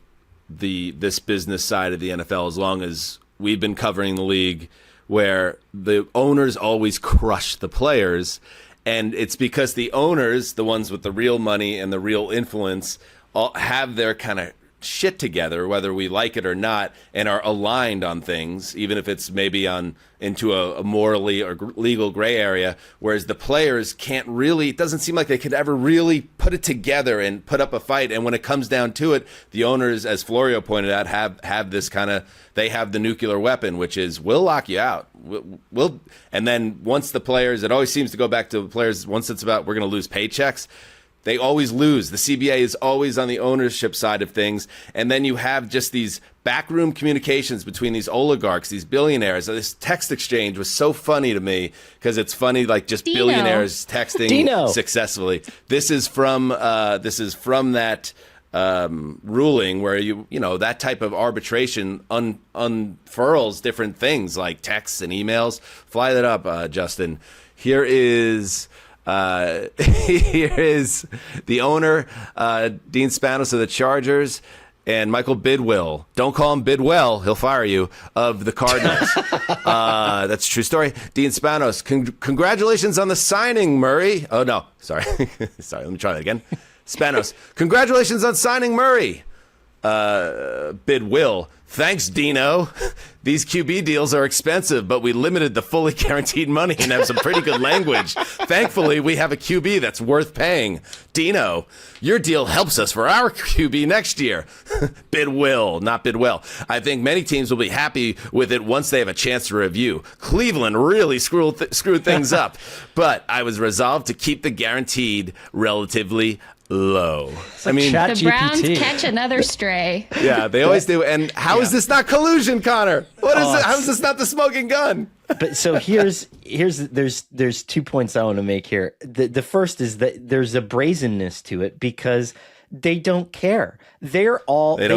B: this business side of the NFL, as long as we've been covering the league, where the owners always crush the players. And it's because the owners, the ones with the real money and the real influence, all have their kind of shit together, whether we like it or not, and are aligned on things, even if it's maybe into a morally or legal gray area, whereas the players can't really, it doesn't seem like they could ever really put it together and put up a fight. And when it comes down to it, the owners, as Florio pointed out, have this kind of, they have the nuclear weapon, which is, we'll lock you out. We'll and then once the players, it always seems to go back to the players, once it's about, we're going to lose paychecks, they always lose. The CBA is always on the ownership side of things. And then you have just these backroom communications between these oligarchs, these billionaires. This text exchange was so funny to me, because it's funny, like just billionaires texting successfully. This is from that ruling where that type of arbitration unfurls different things like texts and emails. Fly that up, Justin. Here is the owner, Dean Spanos of the Chargers, and Michael Bidwill. Don't call him Bidwell, he'll fire you, of the Cardinals. That's a true story. Dean Spanos, congratulations on the signing, Murray. Oh, no, sorry. Sorry, let me try that again. Spanos, congratulations on signing Murray. Bidwill, thanks, Dino. These QB deals are expensive, but we limited the fully guaranteed money and have some pretty good language. Thankfully, we have a QB that's worth paying. Dino, your deal helps us for our QB next year. Bidwill, not Bidwell. I think many teams will be happy with it once they have a chance to review. Cleveland really screwed things up, but I was resolved to keep the guaranteed relatively low.
D: I mean,
C: the Browns catch another stray.
B: Yeah, they always do. And how is this not collusion, Conor? What is it? How is this not the smoking gun?
E: But so there's 2 points I want to make here. The first is that there's a brazenness to it because they don't care. They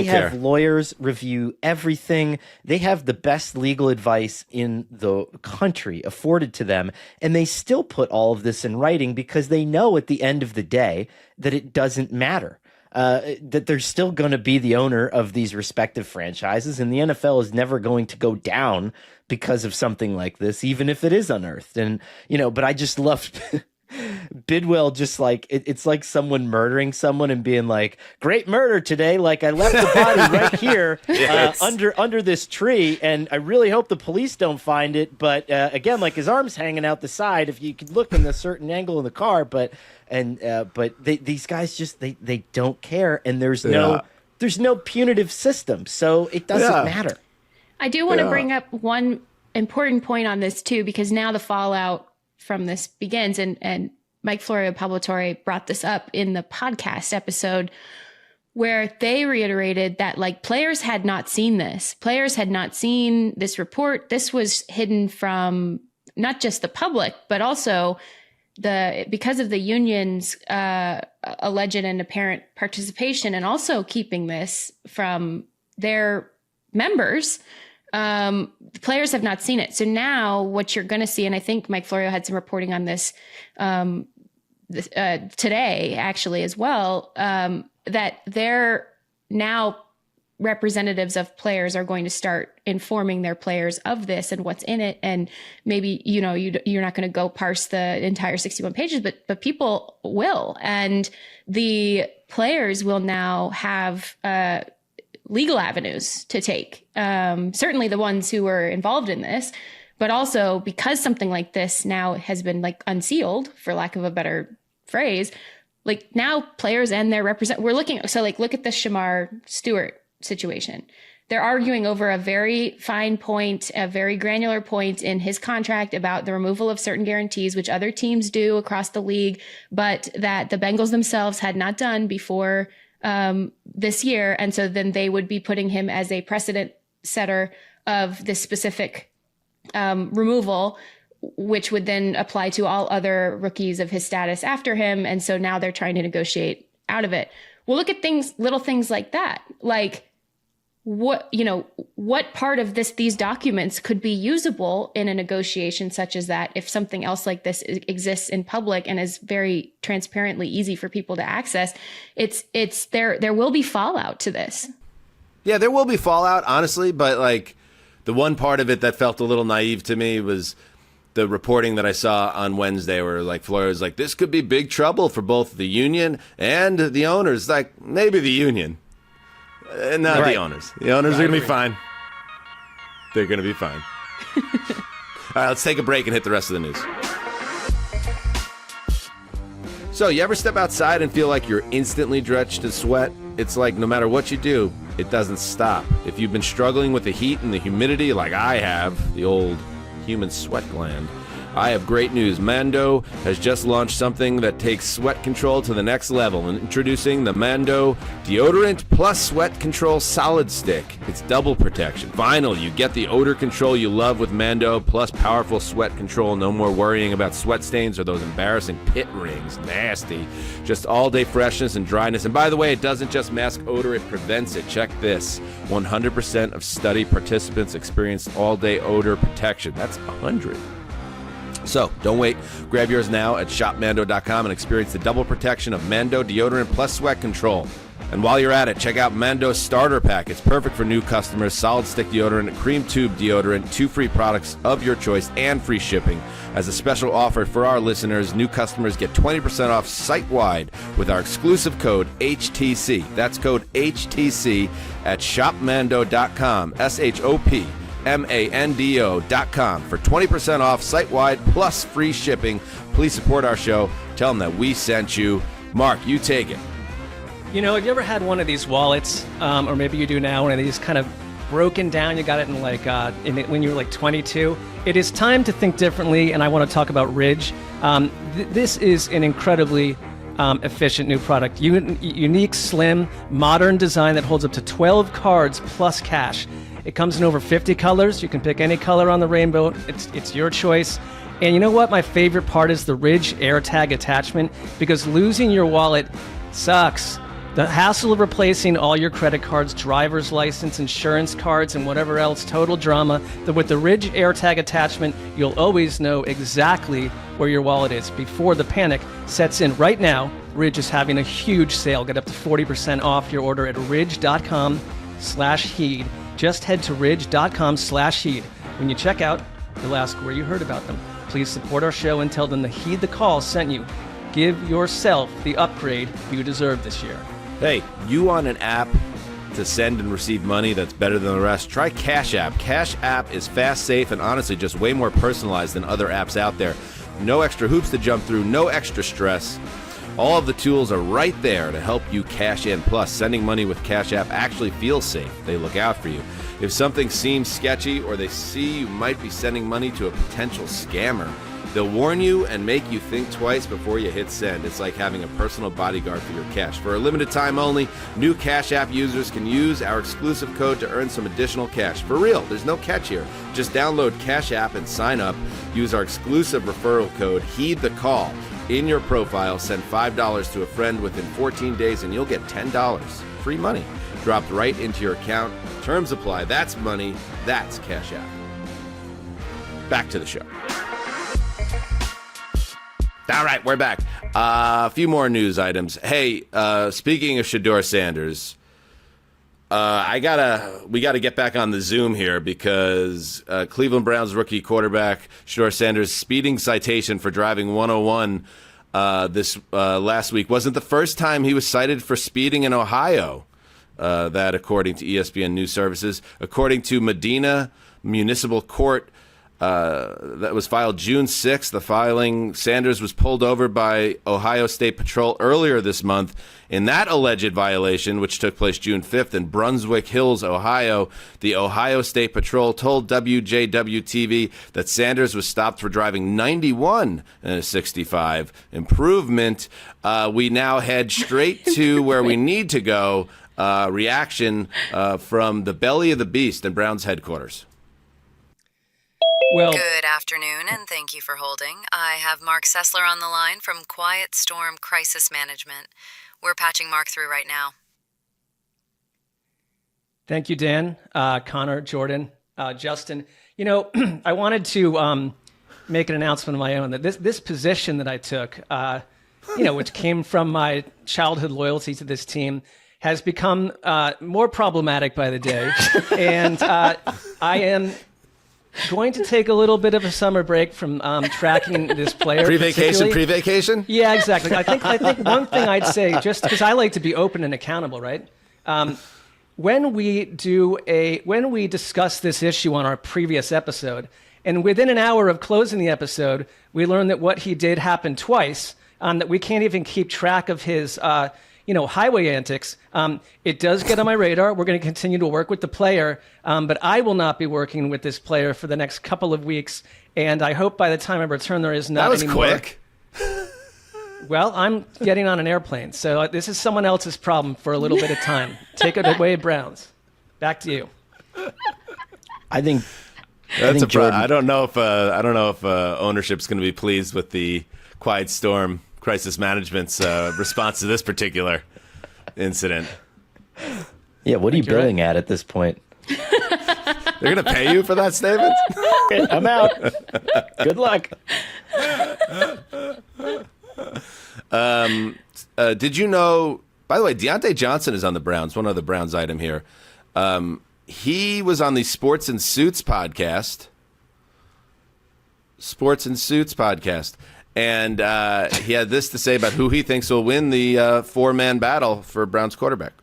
E: have lawyers review everything. They have the best legal advice in the country afforded to them, and they still put all of this in writing because they know at the end of the day that it doesn't matter. That they're still going to be the owner of these respective franchises, and the NFL is never going to go down because of something like this, even if it is unearthed. And, but I just loved Bidwell, just like it's like someone murdering someone and being like, great murder today. Like, I left the body right here under this tree, and I really hope the police don't find it. But again, like, his arm's hanging out the side if you could look in a certain angle in the car. But these guys just they don't care, and there's no punitive system, so it doesn't matter.
C: I do want to bring up one important point on this too, because now the fallout from this begins, and Mike Florio, Pablo Torre brought this up in the podcast episode where they reiterated that like players had not seen this. Players had not seen this report. This was hidden from not just the public, but also because of the union's alleged and apparent participation, and also keeping this from their members. The players have not seen it. So now what you're going to see, and I think Mike Florio had some reporting on this today actually as well, that they're now representatives of players are going to start informing their players of this and what's in it. And maybe, you're not going to go parse the entire 61 pages, but people will. And the players will now have legal avenues to take. Certainly the ones who were involved in this, but also because something like this now has been like unsealed, for lack of a better phrase, like now players and their look at the Shamar Stewart situation. They're arguing over a very fine point, a very granular point in his contract about the removal of certain guarantees, which other teams do across the league, but that the Bengals themselves had not done before this year. And so then they would be putting him as a precedent setter of this specific removal, which would then apply to all other rookies of his status after him. And so now they're trying to negotiate out of it. Well, look at little things like that. Like what part of these documents could be usable in a negotiation such as that if something else like this exists in public and is very transparently easy for people to access. There will be fallout to this.
B: Yeah, there will be fallout, honestly, but like the one part of it that felt a little naive to me was the reporting that I saw on Wednesday where like Florio was like, this could be big trouble for both the union and the owners. Like maybe the union. Not right. The owners. The owners are going to be fine. They're going to be fine. All right, let's take a break and hit the rest of the news. So, you ever step outside and feel like you're instantly drenched in sweat? It's like no matter what you do, it doesn't stop. If you've been struggling with the heat and the humidity like I have, the old human sweat gland, I have great news. Mando has just launched something that takes sweat control to the next level. Introducing the Mando Deodorant Plus Sweat Control Solid Stick. It's double protection. Finally, you get the odor control you love with Mando, plus powerful sweat control. No more worrying about sweat stains or those embarrassing pit rings. Nasty. Just all-day freshness and dryness. And by the way, it doesn't just mask odor, it prevents it. Check this. 100% of study participants experienced all-day odor protection. That's 100. So, don't wait. Grab yours now at shopmando.com and experience the double protection of Mando Deodorant Plus Sweat Control. And while you're at it, check out Mando's Starter Pack. It's perfect for new customers. Solid stick deodorant, cream tube deodorant, 2 free products of your choice, and free shipping. As a special offer for our listeners, new customers get 20% off site-wide with our exclusive code HTC. That's code HTC at shopmando.com. SHOPMANDO.com for 20% off site-wide plus free shipping. Please support our show. Tell them that we sent you. Mark, you take it.
D: Have you ever had one of these wallets, or maybe you do now, one of these kind of broken down? You got it in when you were like 22. It is time to think differently, and I want to talk about Ridge. This is an incredibly efficient new product. Unique, slim, modern design that holds up to 12 cards plus cash. It comes in over 50 colors. You can pick any color on the rainbow. It's your choice. And you know what? My favorite part is the Ridge AirTag attachment, because losing your wallet sucks. The hassle of replacing all your credit cards, driver's license, insurance cards, and whatever else, total drama. With the Ridge AirTag attachment, you'll always know exactly where your wallet is before the panic sets in. Right now, Ridge is having a huge sale. Get up to 40% off your order at ridge.com/heed. Just head to ridge.com/heed. When you check out, you'll ask where you heard about them. Please support our show and tell them the Heed the Call sent you. Give yourself the upgrade you deserve this year.
B: Hey, you want an app to send and receive money that's better than the rest? Try Cash App. Cash App is fast, safe, and honestly just way more personalized than other apps out there. No extra hoops to jump through, no extra stress. All of the tools are right there to help you cash in. Plus, sending money with Cash App actually feels safe. They look out for you. If something seems sketchy or they see you might be sending money to a potential scammer, they'll warn you and make you think twice before you hit send. It's like having a personal bodyguard for your cash. For a limited time only, new Cash App users can use our exclusive code to earn some additional cash. For real, there's no catch here. Just download Cash App and sign up. Use our exclusive referral code, Heed the Call. In your profile, send $5 to a friend within 14 days and you'll get $10 free money dropped right into your account. Terms apply. That's money. That's Cash App. Back to the show. All right, we're back. A few more news items. Hey, speaking of Shedeur Sanders, we gotta get back on the Zoom here because Cleveland Browns rookie quarterback Shedeur Sanders' speeding citation for driving 101 this last week wasn't the first time he was cited for speeding in Ohio. That, according to ESPN News Services, according to Medina Municipal Court. That was filed June 6th. The filing, Sanders was pulled over by Ohio State Patrol earlier this month. In that alleged violation, which took place June 5th in Brunswick Hills, Ohio, the Ohio State Patrol told WJW-TV that Sanders was stopped for driving 91 in a 65. Improvement. We now head straight to where we need to go. Reaction from the belly of the beast in Browns headquarters.
J: Well, good afternoon, and thank you for holding. I have Marc Sessler on the line from Quiet Storm Crisis Management. We're patching Marc through right now.
D: Thank you, Dan, Conor, Jourdan, Justin. You know, I wanted to make an announcement of my own that this position that I took, which came from my childhood loyalty to this team, has become more problematic by the day. And I am going to take a little bit of a summer break from tracking this player.
B: Pre-vacation?
D: Yeah, exactly. I think one thing I'd say, just because I like to be open and accountable, right? When we discuss this issue on our previous episode, and within an hour of closing the episode, we learned that what he did happened twice, that we can't even keep track of his highway antics. It does get on my radar. We're going to continue to work with the player, but I will not be working with this player for the next couple of weeks. And I hope by the time I return, there is not any more. That was quick. Well, I'm getting on an airplane, so this is someone else's problem for a little bit of time. Take it away, Browns. Back to you.
E: I think
B: I don't know if ownership's going to be pleased with the Quiet Storm Crisis Management's response to this particular incident.
E: Yeah, what are you billing at this point?
B: They're going to pay you for that statement?
E: I'm out. Good luck.
B: Did you know, by the way, Deontay Johnson is on the Browns, one other Browns item here. He was on the Sports and Suits podcast. And he had this to say about who he thinks will win the four-man battle for Browns quarterback.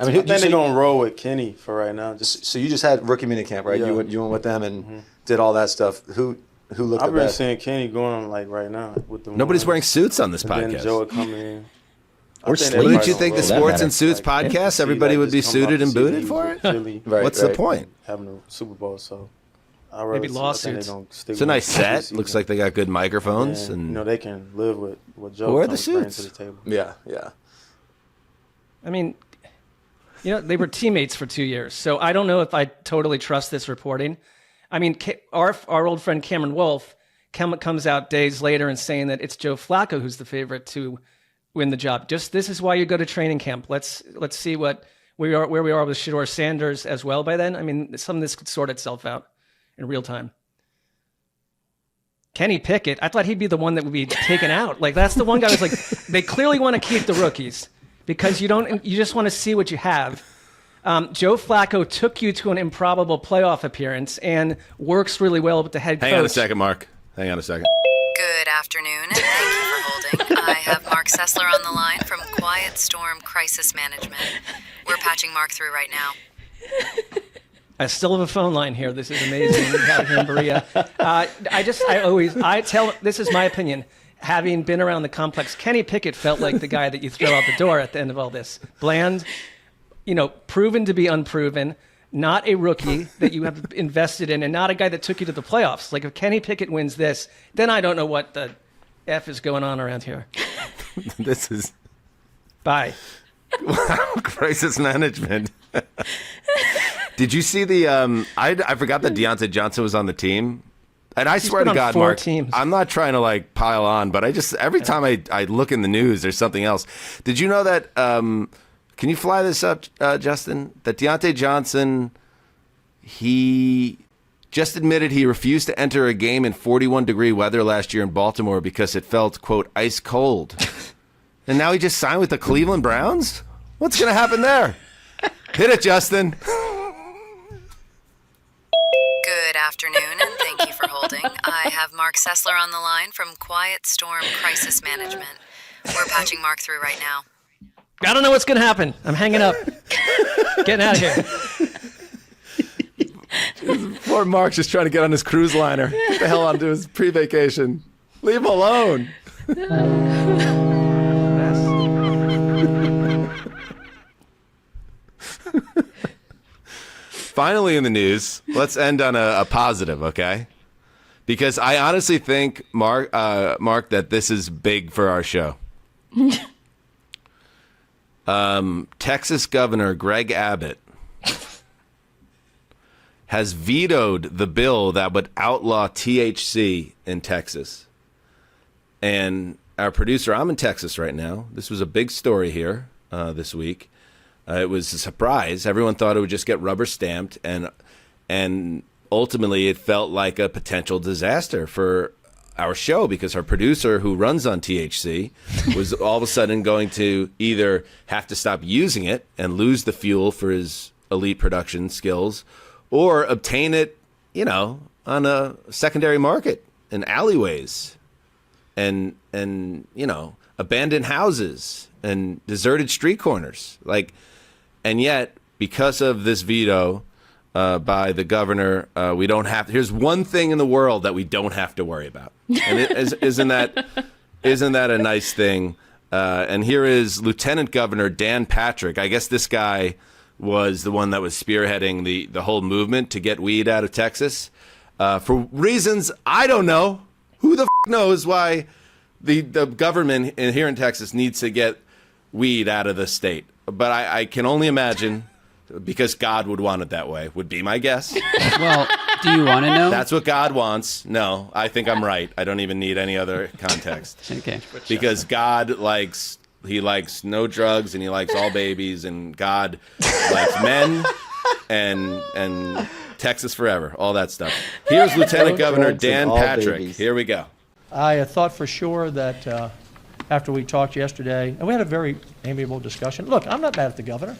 G: I mean, I think they're going to roll with Kenny for right now. So you just had rookie minicamp, right? Yeah. You went with them and did all that stuff. Who looked
K: I've
G: the
K: been
G: best?
K: seeing Kenny going like right now with the
B: Nobody's wearing suits on this
K: and
B: podcast.
K: then Joe would come in.
E: Or
B: Wouldn't you think the Sports and Suits podcast, everybody would be suited and booted for it? What's the point?
K: Having a Super Bowl, so
D: maybe lawsuits.
B: It's a nice set. Looks like they got good microphones, and
K: they can live with what Joe
B: who are the
K: brings
B: suits?
K: to the table.
G: Yeah.
D: I mean, they were teammates for 2 years, so I don't know if I totally trust this reporting. I mean, our old friend Cameron Wolfe comes out days later and saying that it's Joe Flacco who's the favorite to win the job. Just this is why you go to training camp. Let's see where we are with Shedeur Sanders as well by then. I mean, some of this could sort itself out in real time. Kenny Pickett, I thought he'd be the one that would be taken out. Like, that's the one guy who's like, they clearly want to keep the rookies because you just want to see what you have. Joe Flacco took you to an improbable playoff appearance and works really well with the head coach.
B: Hang on a second, Mark. Hang on a second.
J: Good afternoon, and thank you for holding. I have Marc Sessler on the line from Quiet Storm Crisis Management. We're patching Marc through right now.
D: I still have a phone line here. This is amazing. Out here in Berea. This is my opinion. having been around the complex, Kenny Pickett felt like the guy that you throw out the door at the end of all this. Bland, proven to be unproven, not a rookie that you have invested in, and not a guy that took you to the playoffs. Like, if Kenny Pickett wins this, then I don't know what the F is going on around here.
B: This is...
D: Bye.
B: Wow, crisis management. Did you see the... I forgot that Deontay Johnson was on the team. And I swear to God, Mark,
D: teams.
B: I'm not trying to pile on, but every time I look in the news, there's something else. Did you know that, can you fly this up, Justin? That Deontay Johnson, he just admitted he refused to enter a game in 41-degree weather last year in Baltimore because it felt, quote, ice cold. And now he just signed with the Cleveland Browns? What's going to happen there? Hit it, Justin.
J: Good afternoon, and thank you for holding. I have Marc Sessler on the line from Quiet Storm Crisis Management. We're patching Mark through right now.
D: I don't know what's going to happen. I'm hanging up. Getting out of here.
B: Poor Mark's just trying to get on his cruise liner. Get the hell onto his pre-vacation. Leave him alone. Finally in the news, let's end on a positive, okay? Because I honestly think, Mark, that this is big for our show. Texas Governor Greg Abbott has vetoed the bill that would outlaw THC in Texas. And our producer, I'm in Texas right now. This was a big story here this week. It was a surprise. Everyone thought it would just get rubber stamped, and ultimately it felt like a potential disaster for our show because our producer, who runs on THC, was all of a sudden going to either have to stop using it and lose the fuel for his elite production skills, or obtain it, on a secondary market in alleyways and abandoned houses and deserted street corners. And yet, because of this veto by the governor, we don't have to. Here's one thing in the world that we don't have to worry about. And isn't that a nice thing? And here is Lieutenant Governor Dan Patrick. I guess this guy was the one that was spearheading the whole movement to get weed out of Texas. For reasons I don't know. Who the knows why the government here in Texas needs to get weed out of the state? But I can only imagine, because God would want it that way, would be my guess.
F: Well, do you want to know?
B: That's what God wants. No, I think I'm right. I don't even need any other context.
F: Okay.
B: Because God likes no drugs, and he likes all babies, and God likes men and Texas forever, all that stuff. Here's Lieutenant Governor Dan Patrick.
G: Babies.
B: Here we go.
L: I thought for sure that after we talked yesterday, and we had a very amiable discussion. Look, I'm not mad at the governor.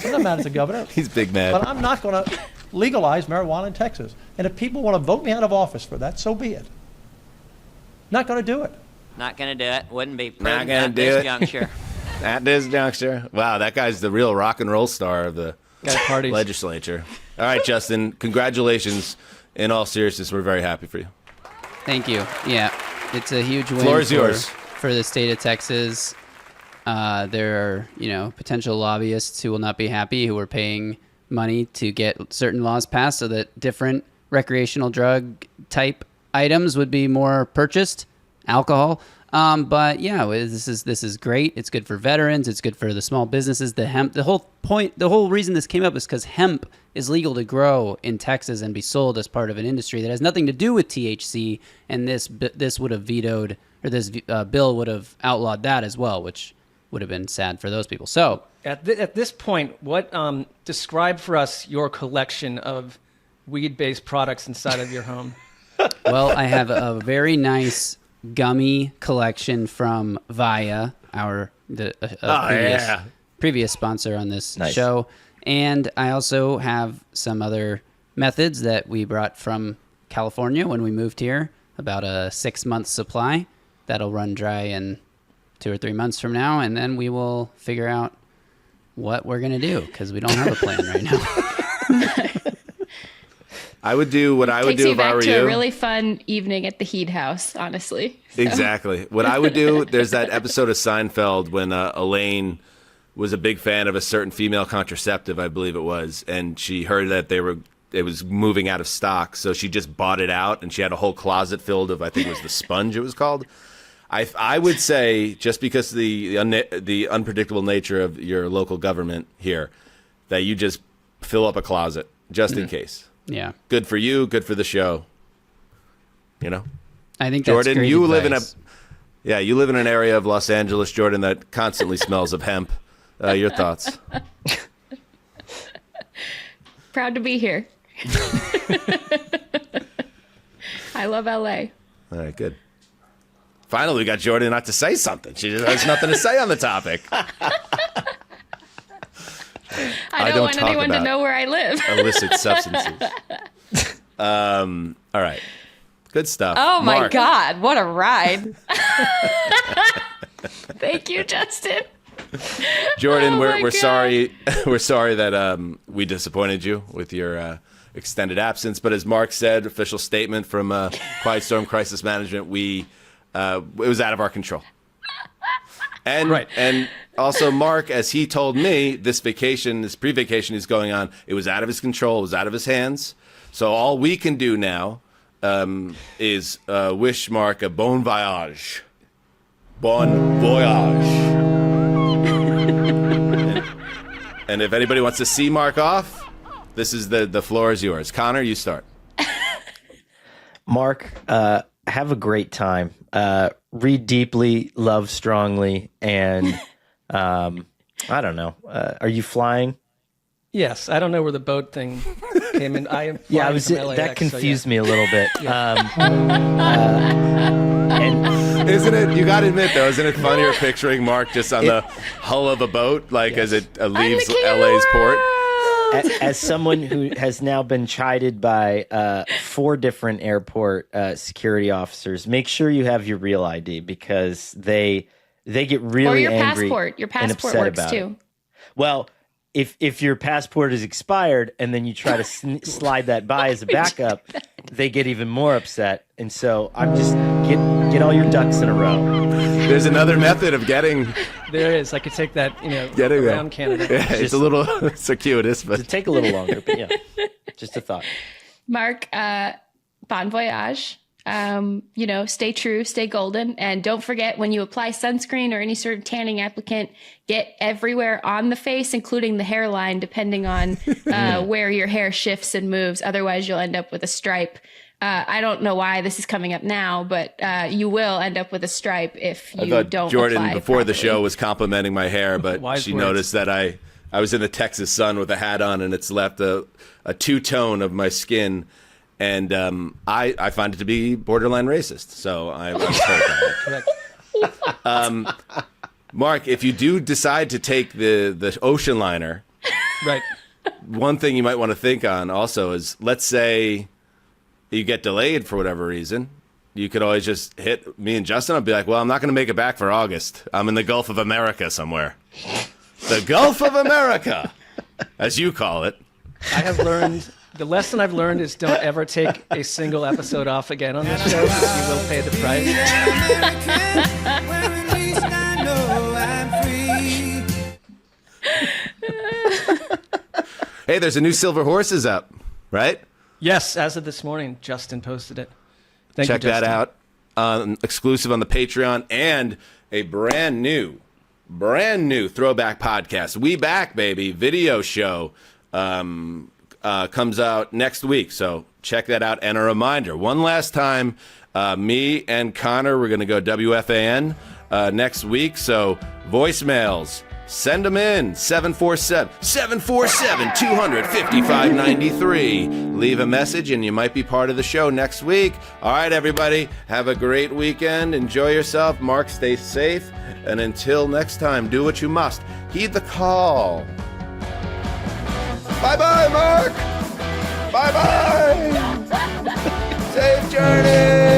L: I'm not mad at the governor.
B: He's big mad.
L: But I'm not going to legalize marijuana in Texas. And if people want to vote me out of office for that, so be it. Not going to do it.
M: Not going to do it. Wouldn't be
B: Not
M: prudent
B: gonna
M: at
B: do
M: this
B: it.
M: juncture.
B: At this juncture. Wow, that guy's the real rock and roll star of the
D: Parties.
B: legislature. All right, Justin, congratulations. In all seriousness, we're very happy for you.
F: Thank you. Yeah, it's a huge win
B: Floor is yours.
F: for the state of Texas. There are, potential lobbyists who will not be happy, who are paying money to get certain laws passed so that different recreational drug type items would be more purchased, alcohol. But yeah, this is great. It's good for veterans. It's good for the small businesses. The hemp. The whole reason this came up is because hemp is legal to grow in Texas and be sold as part of an industry that has nothing to do with THC. And this would have vetoed, or this bill would have outlawed that as well, which would have been sad for those people. So
D: at this point, what describe for us your collection of weed-based products inside of your home?
F: Well, I have a very nice gummy collection from Via, previous sponsor on this show. And I also have some other methods that we brought from California when we moved here, about a 6-month supply that'll run dry in 2 or 3 months from now, and then we will figure out what we're going to do, because we don't have a plan right now.
B: I would do what I would
C: Takes
B: do
C: me
B: if I
C: back
B: were
C: to
B: you.
C: a really fun evening at the Heat House, honestly. So.
B: Exactly. What I would do, there's that episode of Seinfeld when Elaine was a big fan of a certain female contraceptive, I believe it was, and she heard that it was moving out of stock, so she just bought it out, and she had a whole closet filled of, I think it was the Sponge it was called. I would say, just because of the unpredictable nature of your local government here, that you just fill up a closet, just in case.
F: Yeah.
B: Good for you, good for the show. You know?
F: I think that's
B: Jordan,
F: great
B: you
F: advice.
B: you live in an area of Los Angeles, Jordan, that constantly smells of hemp. Your thoughts?
C: Proud to be here. I love LA.
B: All right, good. Finally, we got Jordan not to say something. She just has nothing to say on the topic.
C: I don't want
B: talk
C: anyone to
B: about
C: know where I live.
B: illicit substances. All right. Good stuff.
C: Oh my
B: Mark.
C: God, what a ride. Thank you, Justin.
B: Jordan,
C: Oh my
B: we're
C: God.
B: sorry. We're sorry that we disappointed you with your extended absence. But as Mark said, official statement from Quiet Storm Crisis Management, it was out of our control. And also, Mark, as he told me, this pre-vacation he's going on, it was out of his control, it was out of his hands. So all we can do now is wish Mark a bon voyage. Bon voyage. And if anybody wants to see Mark off, this is the floor is yours. Conor, you start.
E: Mark, have a great time. Read deeply, love strongly, and I don't know. Are you flying?
D: Yes, I don't know where the boat thing came in. I am flying
E: Yeah, I was.
D: from LAX,
E: That confused
D: so
E: me a little bit. And
B: Isn't it? You got to admit, though, isn't it funnier picturing Mark just on the hull of a boat, like as it leaves LA's port?
E: as someone who has now been chided by 4 different airport security officers, make sure you have your real ID because they get really
C: Or your
E: angry
C: passport. Your
E: and
C: passport
E: upset
C: works
E: about it.
C: too.
E: Well, if your passport is expired and then you try to slide that by as a backup, they get even more upset. And so I'm just get all your ducks in a row.
B: There's another method of getting.
D: There is. I could take that,
B: Getting
D: around
B: there.
D: Canada.
B: Yeah, it's a little circuitous, but
E: It'll take a little longer, but yeah, just a thought.
C: Mark, bon voyage. Stay true, stay golden. And don't forget, when you apply sunscreen or any sort of tanning applicant, get everywhere on the face, including the hairline, depending on where your hair shifts and moves. Otherwise, you'll end up with a stripe. I don't know why this is coming up now, but you will end up with a stripe if you
B: I thought
C: don't
B: Jordan
C: apply
B: before the
C: properly.
B: show was complimenting my hair, but
D: Wise
B: she
D: words.
B: noticed that I was in the Texas sun with a hat on, and it's left a two-tone of my skin. And I find it to be borderline racist, so I'm sorry.
D: Correct.
B: Mark, if you do decide to take the ocean liner,
D: Right.
B: one thing you might want to think on also is, let's say you get delayed for whatever reason, you could always just hit me and Justin. I'll be like, well, I'm not going to make it back for August. I'm in the Gulf of America somewhere. The Gulf of America, as you call it.
D: I have learned, the lesson I've learned is don't ever take a single episode off again on this show because you will pay the price.
B: Hey, there's a new Silver Horses up, right?
D: Yes, as of this morning, Justin posted it. Thank
B: Check
D: you,
B: that
D: Justin.
B: out. Exclusive on the Patreon, and a brand new throwback podcast. We Back, baby, video show comes out next week. So check that out. And a reminder, one last time, me and Conor, we're going to go WFAN next week. So voicemails, send them in, 747-255-93. Leave a message and you might be part of the show next week. All right, everybody, have a great weekend. Enjoy yourself. Mark, stay safe. And until next time, do what you must. Heed the call. Bye-bye, Mark. Bye-bye. Safe journey.